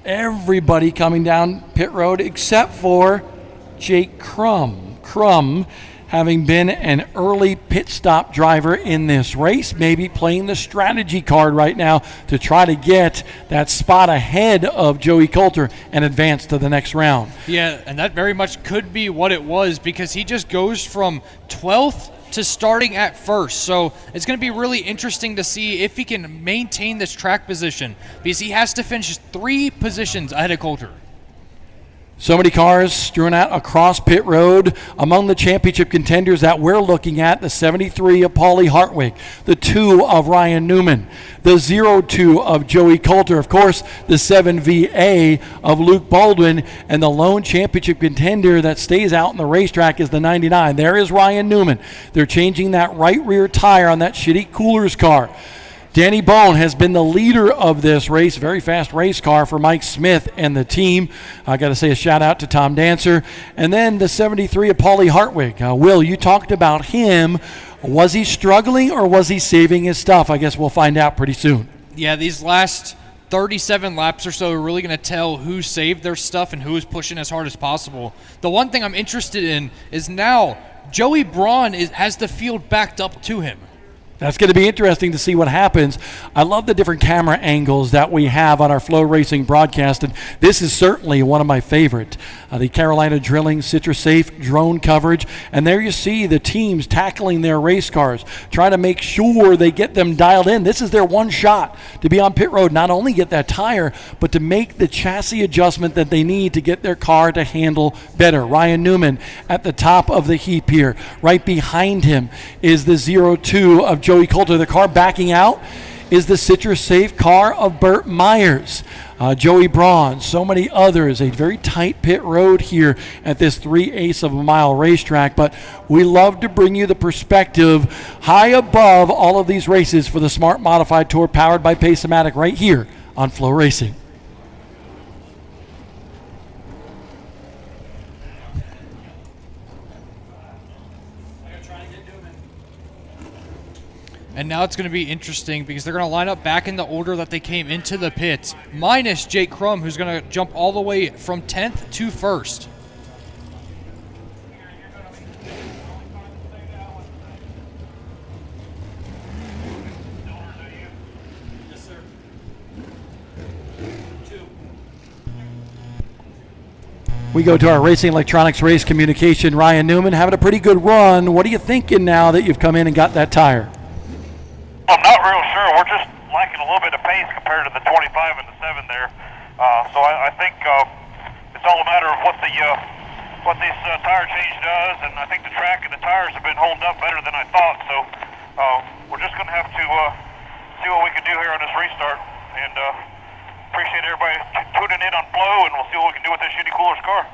Everybody coming down pit road except for Jake Crum. Crum, having been an early pit stop driver in this race, maybe playing the strategy card right now to try to get that spot ahead of Joey Coulter and advance to the next round. Yeah, and that very much could be what it was, because he just goes from 12th to starting at first. So it's going to be really interesting to see if he can maintain this track position, because he has to finish 3 positions ahead of Coulter. So many cars strewn out across pit road. Among the championship contenders that we're looking at, the 73 of Paulie Hartwig, the 2 of Ryan Newman, the 02 of Joey Coulter, of course, the 7VA of Luke Baldwin, and the lone championship contender that stays out in the racetrack is the 99. There is Ryan Newman. They're changing that right rear tire on that shitty Coolers car. Danny Bone has been the leader of this race, very fast race car for Mike Smith and the team. I got to say a shout out to Tom Dancer. And then the 73 of Paulie Hartwig. Will, you talked about him. Was he struggling or was he saving his stuff? I guess we'll find out pretty soon. Yeah, these last 37 laps or so are really going to tell who saved their stuff and who is pushing as hard as possible. The one thing I'm interested in is now Joey Braun has the field backed up to him. That's going to be interesting to see what happens. I love the different camera angles that we have on our Flow Racing broadcast, and this is certainly one of my favorite. The Carolina Drilling Citrus Safe drone coverage, and there you see the teams tackling their race cars, trying to make sure they get them dialed in. This is their one shot to be on pit road, not only get that tire, but to make the chassis adjustment that they need to get their car to handle better. Ryan Newman at the top of the heap here. Right behind him is the 02 of Joey Coulter. The car backing out is the Citrus Safe car of Burt Myers. Joey Braun, so many others. A very tight pit road here at this 3/8 of a mile racetrack, but we love to bring you the perspective high above all of these races for the Smart Modified Tour powered by Pace-O-Matic right here on Flow Racing. And now it's going to be interesting because they're going to line up back in the order that they came into the pits, minus Jake Crum, who's going to jump all the way from 10th to 1st. We go to our Racing Electronics Race Communication. Ryan Newman having a pretty good run. What are you thinking now that you've come in and got that tire? I'm not real sure. We're just lacking a little bit of pace compared to the 25 and the 7 there. So I think it's all a matter of what this tire change does, and I think the track and the tires have been holding up better than I thought. So we're just going to have to see what we can do here on this restart. And appreciate everybody tuning in on Flow, and we'll see what we can do with this Shitty Coolers car.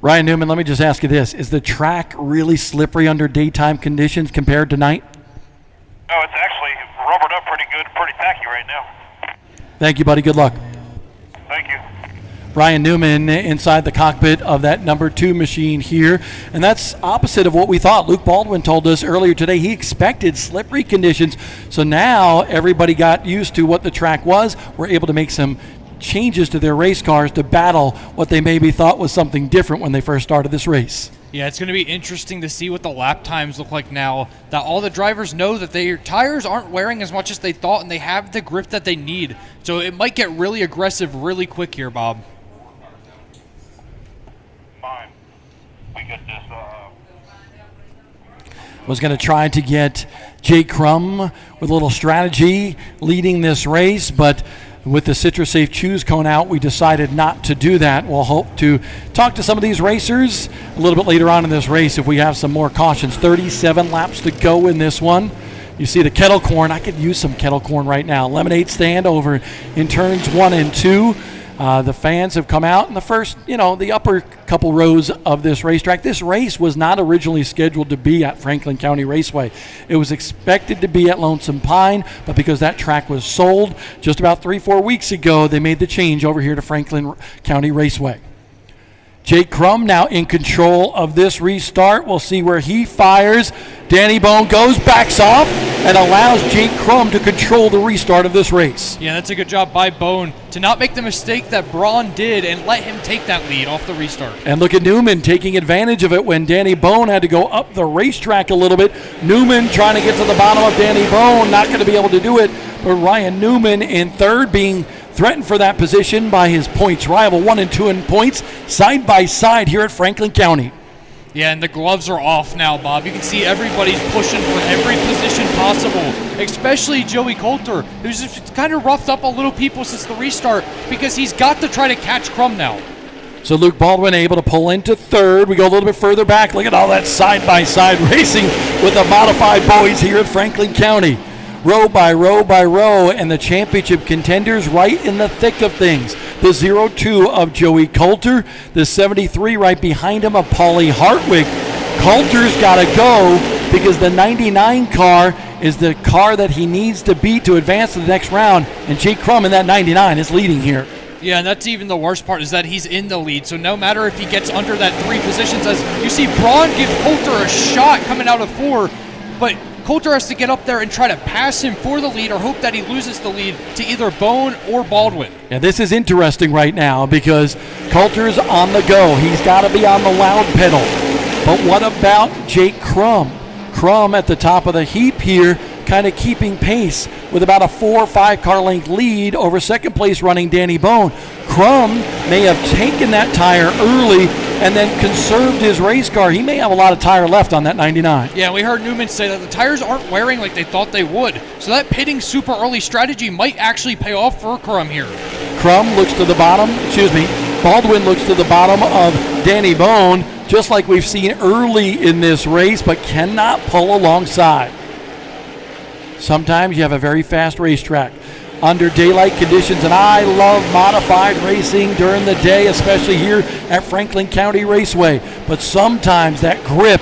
Ryan Newman, let me just ask you this. Is the track really slippery under daytime conditions compared to night? No, it's actually rubbered up pretty good, pretty tacky right now. Thank you, buddy. Good luck. Thank you. Ryan Newman inside the cockpit of that number 2 machine here. And that's opposite of what we thought. Luke Baldwin told us earlier today he expected slippery conditions. So now everybody got used to what the track was. We're able to make some changes to their race cars to battle what they maybe thought was something different when they first started this race. Yeah, it's going to be interesting to see what the lap times look like now that all the drivers know that their tires aren't wearing as much as they thought and they have the grip that they need. So it might get really aggressive really quick here, Bob. Fine. We get this. Was going to try to get Jake Crum with a little strategy leading this race, but with the CitraSafe Choose cone out, we decided not to do that. We'll hope to talk to some of these racers a little bit later on in this race if we have some more cautions. 37 laps to go in this one. You see the kettle corn. I could use some kettle corn right now. Lemonade stand over in turns 1 and 2. The fans have come out in the first, the upper couple rows of this racetrack. This race was not originally scheduled to be at Franklin County Raceway. It was expected to be at Lonesome Pine, but because that track was sold just about 3-4 weeks ago, they made the change over here to Franklin County Raceway. Jake Crum now in control of this restart. We'll see where he fires. Danny Bone goes, backs off, and allows Jake Crum to control the restart of this race. Yeah, that's a good job by Bone to not make the mistake that Braun did and let him take that lead off the restart. And look at Newman taking advantage of it when Danny Bone had to go up the racetrack a little bit. Newman trying to get to the bottom of Danny Bone, not going to be able to do it. But Ryan Newman in third, being threatened for that position by his points rival. 1 and 2 in points, side by side here at Franklin County. Yeah, and the gloves are off now, Bob. You can see everybody's pushing for every position possible, especially Joey Coulter, who's just kind of roughed up a little people since the restart because he's got to try to catch Crum now. So Luke Baldwin able to pull into third. We go a little bit further back. Look at all that side-by-side racing with the modified boys here at Franklin County. Row by row by row, and the championship contenders right in the thick of things. The 02 of Joey Coulter, the 73 right behind him of Paulie Hartwig. Coulter's got to go because the 99 car is the car that he needs to beat to advance to the next round, and Jake Crum in that 99 is leading here. Yeah, and that's even the worst part is that he's in the lead. So no matter if he gets under that 3 positions, as you see Braun give Coulter a shot coming out of 4, but Coulter has to get up there and try to pass him for the lead or hope that he loses the lead to either Bone or Baldwin. Yeah, this is interesting right now because Coulter's on the go. He's got to be on the loud pedal. But what about Jake Crum? Crum at the top of the heap here, kind of keeping pace with about a 4 or 5 car length lead over second place running Danny Bone. Crum may have taken that tire early and then conserved his race car. He may have a lot of tire left on that 99. Yeah, we heard Newman say that the tires aren't wearing like they thought they would. So that pitting super early strategy might actually pay off for Crum here. Crum looks to the bottom, Baldwin looks to the bottom of Danny Bone, just like we've seen early in this race, but cannot pull alongside. Sometimes you have a very fast racetrack under daylight conditions, and I love modified racing during the day, especially here at Franklin County Raceway. But sometimes that grip,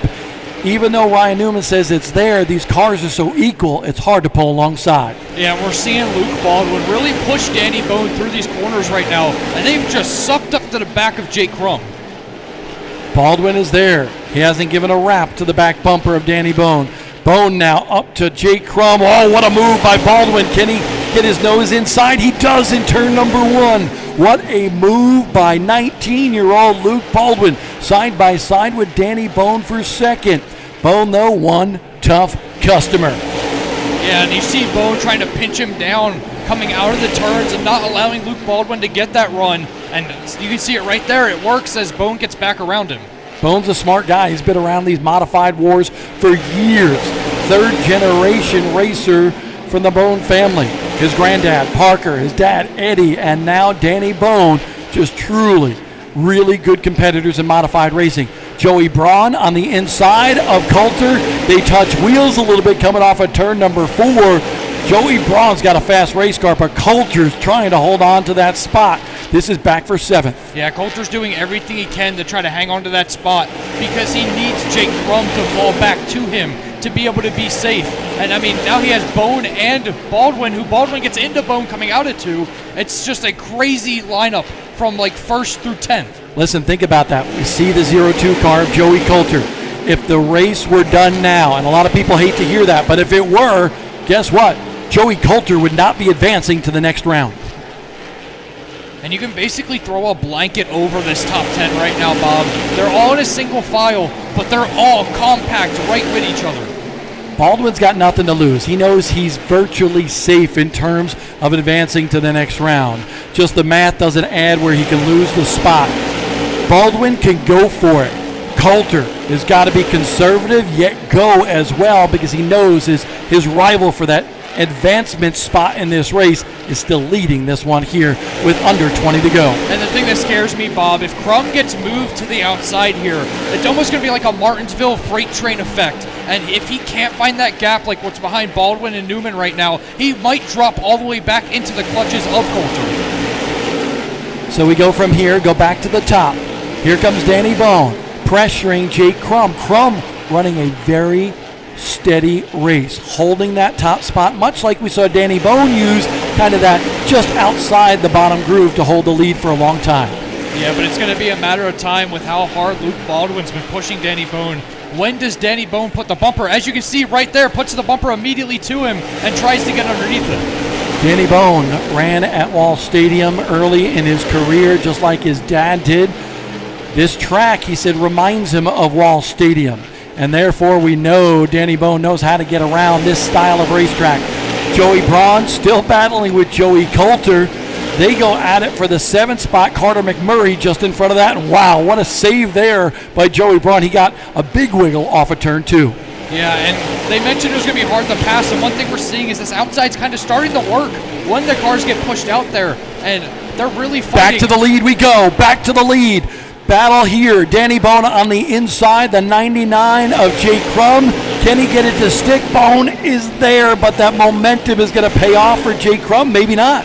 even though Ryan Newman says it's there, these cars are so equal, it's hard to pull alongside. Yeah, we're seeing Luke Baldwin really push Danny Bone through these corners right now, and they've just sucked up to the back of Jake Crum. Baldwin is there. He hasn't given a wrap to the back bumper of Danny Bone. Bone now up to Jake Crum. Oh, what a move by Baldwin. Can he get his nose inside? He does in turn number 1. What a move by 19-year-old Luke Baldwin. Side by side with Danny Bone for second. Bone, though, one tough customer. Yeah, and you see Bone trying to pinch him down, coming out of the turns and not allowing Luke Baldwin to get that run. And you can see it right there. It works as Bone gets back around him. Bone's a smart guy. He's been around these modified wars for years. Third-generation racer from the Bone family. His granddad, Parker, his dad, Eddie, and now Danny Bone, just truly really good competitors in modified racing. Joey Braun on the inside of Coulter. They touch wheels a little bit coming off of turn number 4. Joey Braun's got a fast race car, but Coulter's trying to hold on to that spot. This is back for 7th. Yeah, Coulter's doing everything he can to try to hang on to that spot because he needs Jake Crum to fall back to him to be able to be safe. And I mean, now he has Bone and Baldwin, who Baldwin gets into Bone coming out at 2. It's just a crazy lineup from like 1st through 10th. Listen, think about that. We see the 0-2 car of Joey Coulter. If the race were done now, and a lot of people hate to hear that, but if it were, guess what? Joey Coulter would not be advancing to the next round. And you can basically throw a blanket over this top 10 right now, Bob. They're all in a single file, but they're all compact right with each other. Baldwin's got nothing to lose. He knows he's virtually safe in terms of advancing to the next round. Just the math doesn't add where he can lose the spot. Baldwin can go for it. Coulter has got to be conservative, yet go as well, because he knows his rival for that advancement spot in this race is still leading this one here with under 20 to go. And the thing that scares me, Bob, if Crum gets moved to the outside here, it's almost going to be like a Martinsville freight train effect. And if he can't find that gap like what's behind Baldwin and Newman right now, he might drop all the way back into the clutches of Coulter. So we go from here, go back to the top. Here comes Danny Bone pressuring Jake Crum. Crum running a very steady race, holding that top spot, much like we saw Danny Bone use kind of that just outside the bottom groove to hold the lead for a long time. Yeah, but it's going to be a matter of time with how hard Luke Baldwin's been pushing Danny Bone. When does Danny Bone put the bumper? As you can see right there, puts the bumper immediately to him and tries to get underneath it. Danny Bone ran at Wall Stadium early in his career, just like his dad did. This track, he said, reminds him of Wall Stadium. And therefore, we know Danny Bone knows how to get around this style of racetrack. Joey Braun still battling with Joey Coulter. They go at it for the 7th spot. Carter McMurray just in front of that. And wow, what a save there by Joey Braun. He got a big wiggle off of turn 2. Yeah, and they mentioned it was going to be hard to pass. And one thing we're seeing is this outside's kind of starting to work when the cars get pushed out there. And they're really fighting. Back to the lead we go. Back to the lead. Battle here. Danny Bone on the inside, the 99 of Jake Crum. Can he get it to stick? Bone is there, but that momentum is going to pay off for Jake Crum. Maybe not.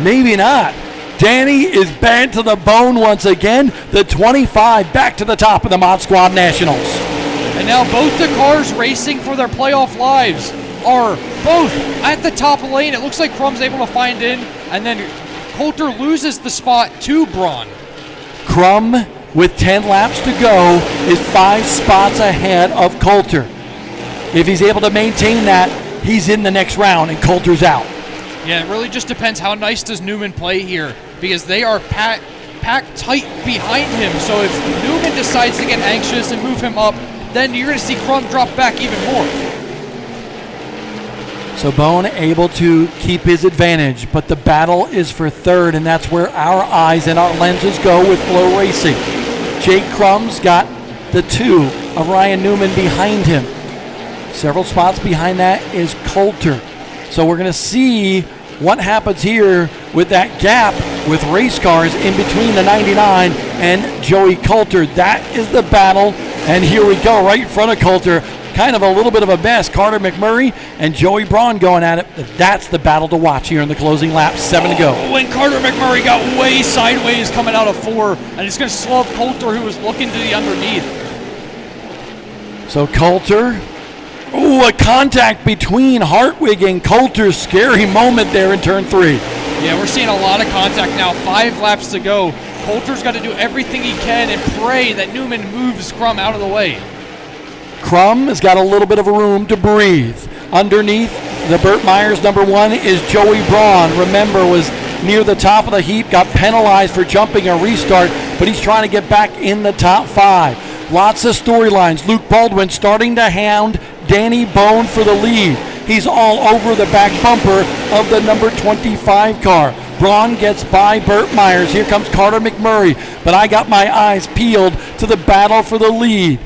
Maybe not. Danny is bad to the bone once again. The 25 back to the top of the Mod Squad Nationals. And now both the cars racing for their playoff lives are both at the top of the lane. It looks like Crum's able to find in, and then Coulter loses the spot to Braun. Crum, with 10 laps to go, is 5 spots ahead of Coulter. If he's able to maintain that, he's in the next round and Coulter's out. Yeah, it really just depends how nice does Newman play here, because they are packed tight behind him. So if Newman decides to get anxious and move him up, then you're going to see Crum drop back even more. So Bone able to keep his advantage, but the battle is for 3rd, and that's where our eyes and our lenses go with Flow Racing. Jake Crum's got the 2 of Ryan Newman behind him. Several spots behind that is Coulter. So we're going to see what happens here with that gap with race cars in between the 99 and Joey Coulter. That is the battle, and here we go right in front of Coulter. Kind of a little bit of a mess. Carter McMurray and Joey Braun going at it. That's the battle to watch here in the closing lap. 7 to go. When Carter McMurray got way sideways coming out of 4, and it's going to slow up Coulter, who was looking to the underneath. So Coulter, a contact between Hartwig and Coulter. Scary moment there in turn 3. Yeah, we're seeing a lot of contact now. 5 laps to go. Coulter's got to do everything he can and pray that Newman moves Crum out of the way. Crum has got a little bit of room to breathe. Underneath the Burt Myers number 1 is Joey Braun. Remember, was near the top of the heap, got penalized for jumping a restart, but he's trying to get back in the top 5. Lots of storylines. Luke Baldwin starting to hound Danny Bone for the lead. He's all over the back bumper of the number 25 car. Braun gets by Burt Myers. Here comes Carter McMurray, but I got my eyes peeled to the battle for the lead.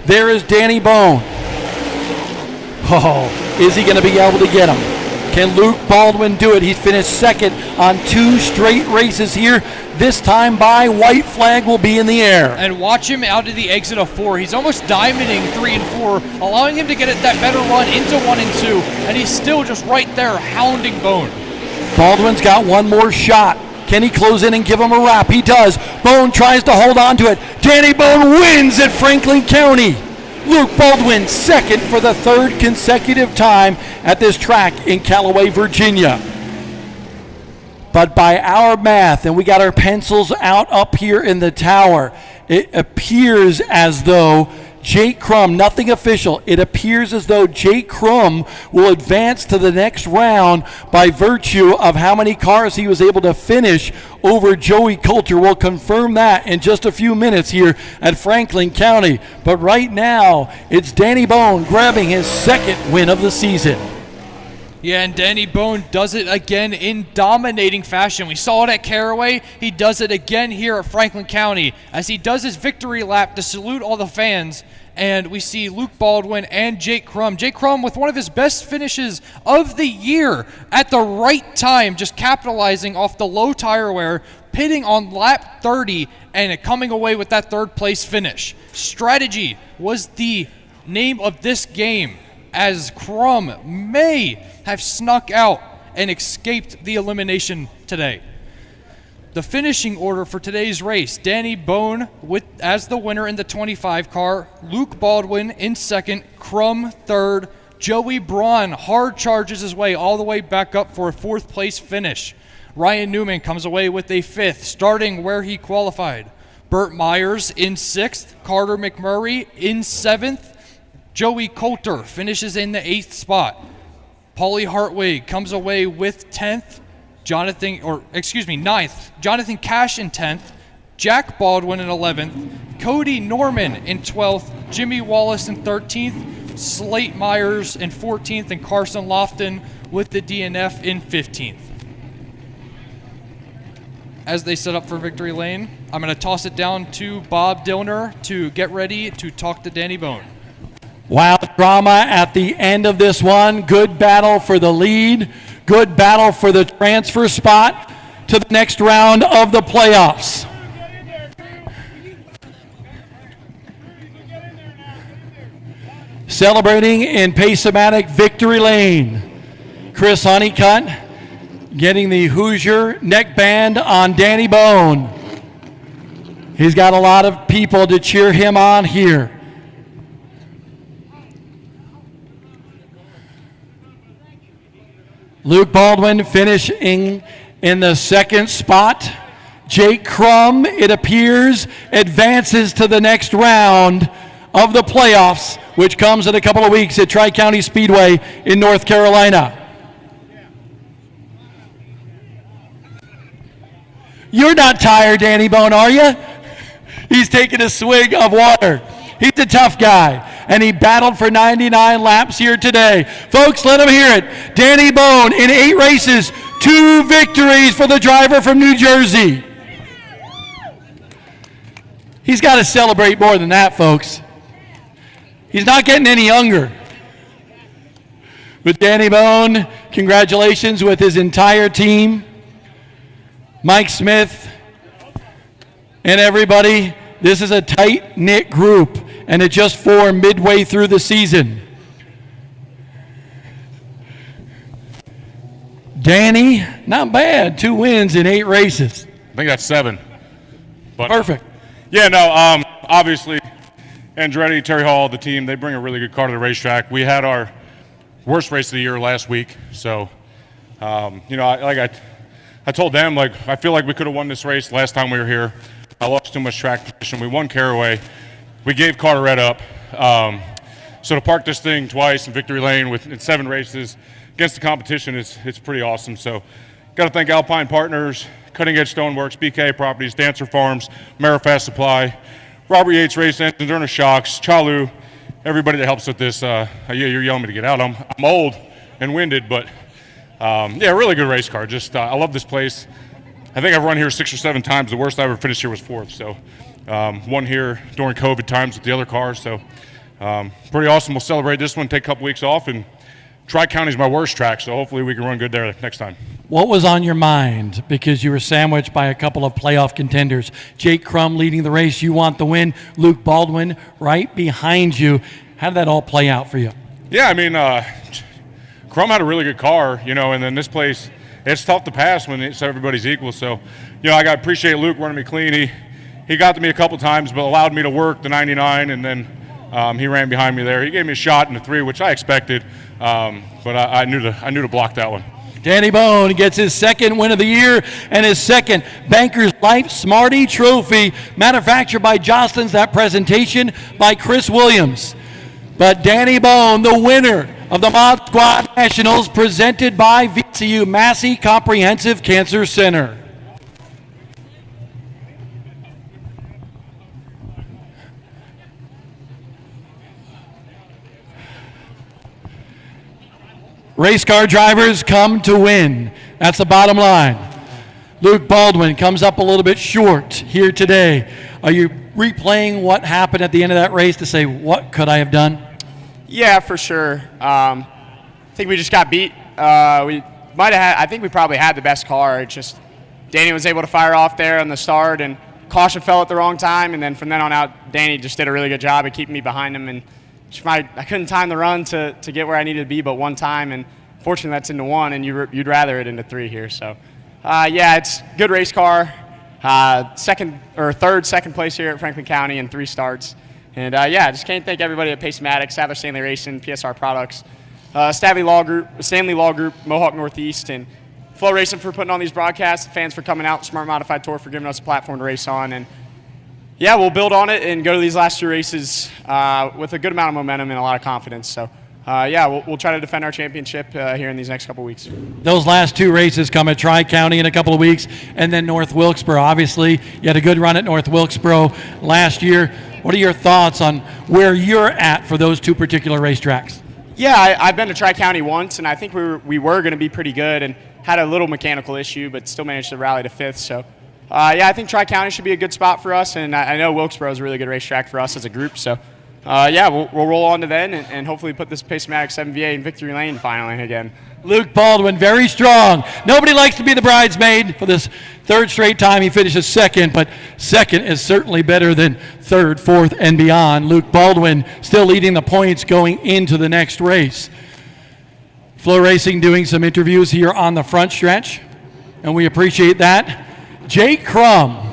There is Danny Bone. Oh, is he going to be able to get him? Can Luke Baldwin do it? He's finished second on 2 straight races here. This time by white flag will be in the air. And watch him out of the exit of 4. He's almost diamonding 3 and 4, allowing him to get that better run into 1 and 2, and he's still just right there hounding Bone. Baldwin's got one more shot. Can he close in and give him a wrap? He does. Bone tries to hold on to it. Danny Bone wins at Franklin County. Luke Baldwin second for the 3rd consecutive time at this track in Callaway, Virginia. But by our math, and we got our pencils out up here in the tower, it appears as though Jake Crum, nothing official, it appears as though Jake Crum will advance to the next round by virtue of how many cars he was able to finish over Joey Coulter. We'll confirm that in just a few minutes here at Franklin County. But right now, it's Danny Bone grabbing his 2nd win of the season. Yeah, and Danny Bone does it again in dominating fashion. We saw it at Callaway. He does it again here at Franklin County as he does his victory lap to salute all the fans. And we see Luke Baldwin and Jake Crum. Jake Crum with one of his best finishes of the year at the right time, just capitalizing off the low tire wear, pitting on lap 30 and coming away with that 3rd place finish. Strategy was the name of this game, as Crum may have snuck out and escaped the elimination today. The finishing order for today's race: Danny Bone as the winner in the 25 car, Luke Baldwin in 2nd, Crum 3rd, Joey Braun hard charges his way all the way back up for a 4th place finish. Ryan Newman comes away with a 5th, starting where he qualified. Burt Myers in 6th, Carter McMurray in 7th, Joey Coulter finishes in the 8th spot. Paulie Hartwig comes away with 10th. 9th. Jonathan Cash in 10th. Jack Baldwin in 11th. Cody Norman in 12th. Jimmy Wallace in 13th. Slate Myers in 14th. And Carson Lofton with the DNF in 15th. As they set up for victory lane, I'm going to toss it down to Bob Dillner to get ready to talk to Danny Bone. Wow, drama at the end of this one. Good battle for the lead. Good battle for the transfer spot to the next round of the playoffs. Celebrating in Pace-O-Matic victory lane. Chris Honeycutt getting the Hoosier neckband on Danny Bone. He's got a lot of people to cheer him on here. Luke Baldwin finishing in the 2nd spot. Jake Crum, it appears, advances to the next round of the playoffs, which comes in a couple of weeks at Tri-County Speedway in North Carolina. You're not tired, Danny Bone, are you? He's taking a swig of water. He's a tough guy, and he battled for 99 laps here today. Folks, let him hear it. Danny Bone in 8 races, 2 victories for the driver from New Jersey. He's got to celebrate more than that, folks. He's not getting any younger. But Danny Bone, congratulations with his entire team. Mike Smith and everybody. This is a tight-knit group, and it just formed midway through the season. Danny, not bad. 2 wins in 8 races. I think that's 7. But, perfect. Yeah, no, obviously, Andretti, Terry Hall, the team, they bring a really good car to the racetrack. We had our worst race of the year last week, so, I told them, I feel like we could have won this race last time we were here. I lost too much track position. We won Callaway. We gave Carteret up. So to park this thing twice in victory lane in 7 races against the competition, it's pretty awesome. So got to thank Alpine Partners, Cutting Edge Stoneworks, BK Properties, Dancer Farms, Amerifast Supply, Robert Yates Race Engines, Ernest Shocks, Chalu, everybody that helps with this. You're yelling me to get out. I'm old and winded, but really good race car. Just I love this place. I think I've run here 6 or 7 times. The worst I ever finished here was 4th. So won here during COVID times with the other cars. So pretty awesome. We'll celebrate this one, take a couple weeks off, and Tri-County's my worst track, so hopefully we can run good there next time. What was on your mind? Because you were sandwiched by a couple of playoff contenders. Jake Crum leading the race. You want the win. Luke Baldwin right behind you. How did that all play out for you? Yeah, I mean, Crum had a really good car, and then this place, it's tough to pass when everybody's equal. So, I got to appreciate Luke running me clean. He got to me a couple times, but allowed me to work the 99, and then he ran behind me there. He gave me a shot in the 3, which I expected, but I knew to block that one. Danny Bone gets his second win of the year and his second Bankers Life Smarty Trophy, manufactured by Jostens. That presentation by Chris Williams. But Danny Bone, the winner of the Mod Squad Nationals, presented by VCU Massey Comprehensive Cancer Center. Race car drivers come to win. That's the bottom line. Luke Baldwin comes up a little bit short here today. Are you replaying what happened at the end of that race to say, what could I have done? Yeah, for sure. I think we just got beat. I think we probably had the best car. It's just Danny was able to fire off there on the start, and caution fell at the wrong time. And then from then on out, Danny just did a really good job of keeping me behind him. And I couldn't time the run to get where I needed to be but one time, and fortunately that's into 1, and you'd rather it into 3 here. So, it's a good race car. Second place here at Franklin County in 3 starts. And, I just can't thank everybody at Pace-O-Matic, Sadler Stanley Racing, PSR Products, Stanley Law Group, Mohawk Northeast, and Flow Racing for putting on these broadcasts, the fans for coming out, Smart Modified Tour for giving us a platform to race on. And yeah, we'll build on it and go to these last 2 races with a good amount of momentum and a lot of confidence. So, we'll try to defend our championship here in these next couple weeks. Those last 2 races come at Tri-County in a couple of weeks, and then North Wilkesboro. Obviously, you had a good run at North Wilkesboro last year. What are your thoughts on where you're at for those 2 particular racetracks? Yeah, I've been to Tri-County once, and I think we were going to be pretty good and had a little mechanical issue, but still managed to rally to 5th. So, I think Tri-County should be a good spot for us, and I know Wilkesboro is a really good racetrack for us as a group. So, we'll roll on to then and hopefully put this Pace-O-Matic 7VA in victory lane finally again. Luke Baldwin, very strong. Nobody likes to be the bridesmaid. For this 3rd straight time, he finishes 2nd, but 2nd is certainly better than 3rd, 4th, and beyond. Luke Baldwin still leading the points going into the next race. Flow Racing doing some interviews here on the front stretch, and we appreciate that. Jake Crum,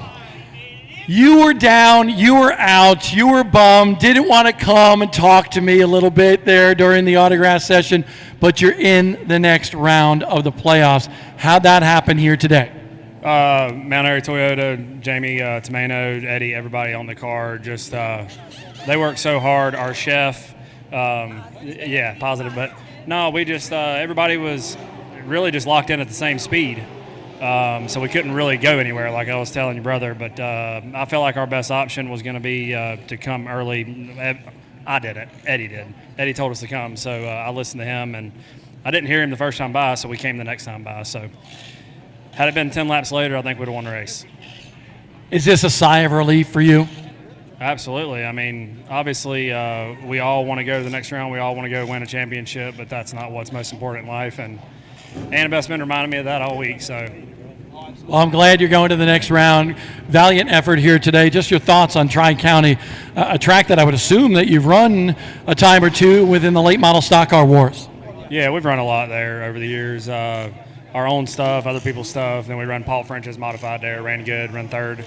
you were down, you were out, you were bummed, didn't want to come and talk to me a little bit there during the autograph session, but you're in the next round of the playoffs. How'd that happen here today? Mount Airy Toyota, Jamie Tomano, Eddie, everybody on the car, just they worked so hard. Our chef, positive, but no, we just everybody was really just locked in at the same speed. So we couldn't really go anywhere, like I was telling your brother. But I felt like our best option was going to be to come early. I didn't. Eddie did. Eddie told us to come, so I listened to him. And I didn't hear him the first time by, so we came the next time by. So had it been 10 laps later, I think we'd have won the race. Is this a sigh of relief for you? Absolutely. I mean, obviously, we all want to go to the next round. We all want to go win a championship, but that's not what's most important in life. And Anna Bestman reminded me of that all week. So, well, I'm glad you're going to the next round. Valiant effort here today. Just your thoughts on Tri-County, a track that I would assume that you've run a time or 2 within the late model stock car wars. Yeah, we've run a lot there over the years. Our own stuff, other people's stuff. Then we run Paul French's modified there, ran good, run 3rd.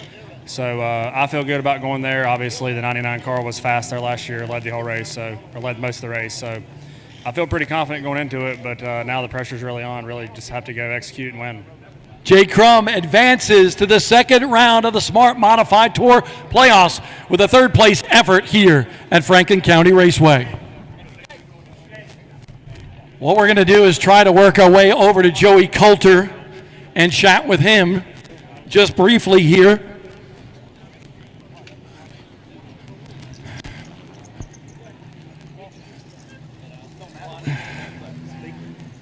So I feel good about going there. Obviously, the 99 car was fast there last year, led the whole race, or led most of the race. So I feel pretty confident going into it, but now the pressure's really on. Really just have to go execute and win. Jake Crum advances to the 2nd round of the Smart Modified Tour playoffs with a 3rd place effort here at Franklin County Raceway. What we're going to do is try to work our way over to Joey Coulter and chat with him just briefly here.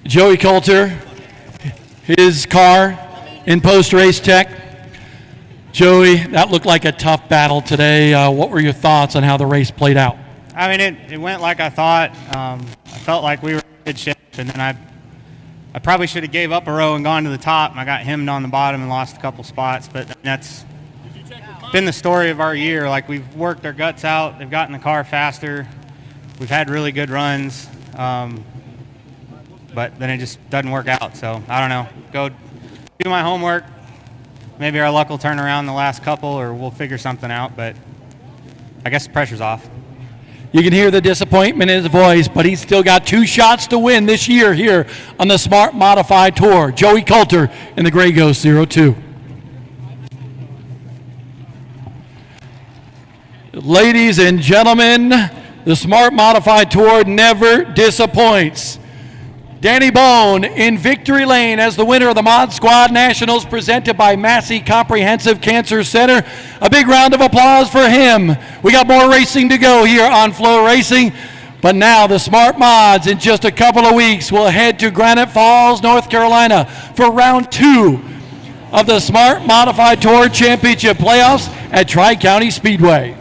Joey Coulter, his car in post-race tech. Joey, that looked like a tough battle today. What were your thoughts on how the race played out? I mean, it went like I thought. I felt like we were in good shape And then I probably should have gave up a row and gone to the top. I got hemmed on the bottom and lost a couple spots, but that's been the story of our year. Like, we've worked our guts out. They've gotten the car faster. We've had really good runs, but then it just doesn't work out. So I don't know. Go do my homework. Maybe our luck will turn around the last couple, or we'll figure something out. But I guess the pressure's off. You can hear the disappointment in his voice, but he's still got 2 shots to win this year here on the Smart Modified Tour. Joey Coulter in the Gray Ghost 02. Ladies and gentlemen, the Smart Modified Tour never disappoints. Danny Bone in victory lane as the winner of the Mod Squad Nationals presented by Massey Comprehensive Cancer Center. A big round of applause for him. We got more racing to go here on Flow Racing, but now the Smart Mods in just a couple of weeks will head to Granite Falls, North Carolina for round 2 of the Smart Modified Tour Championship playoffs at Tri-County Speedway.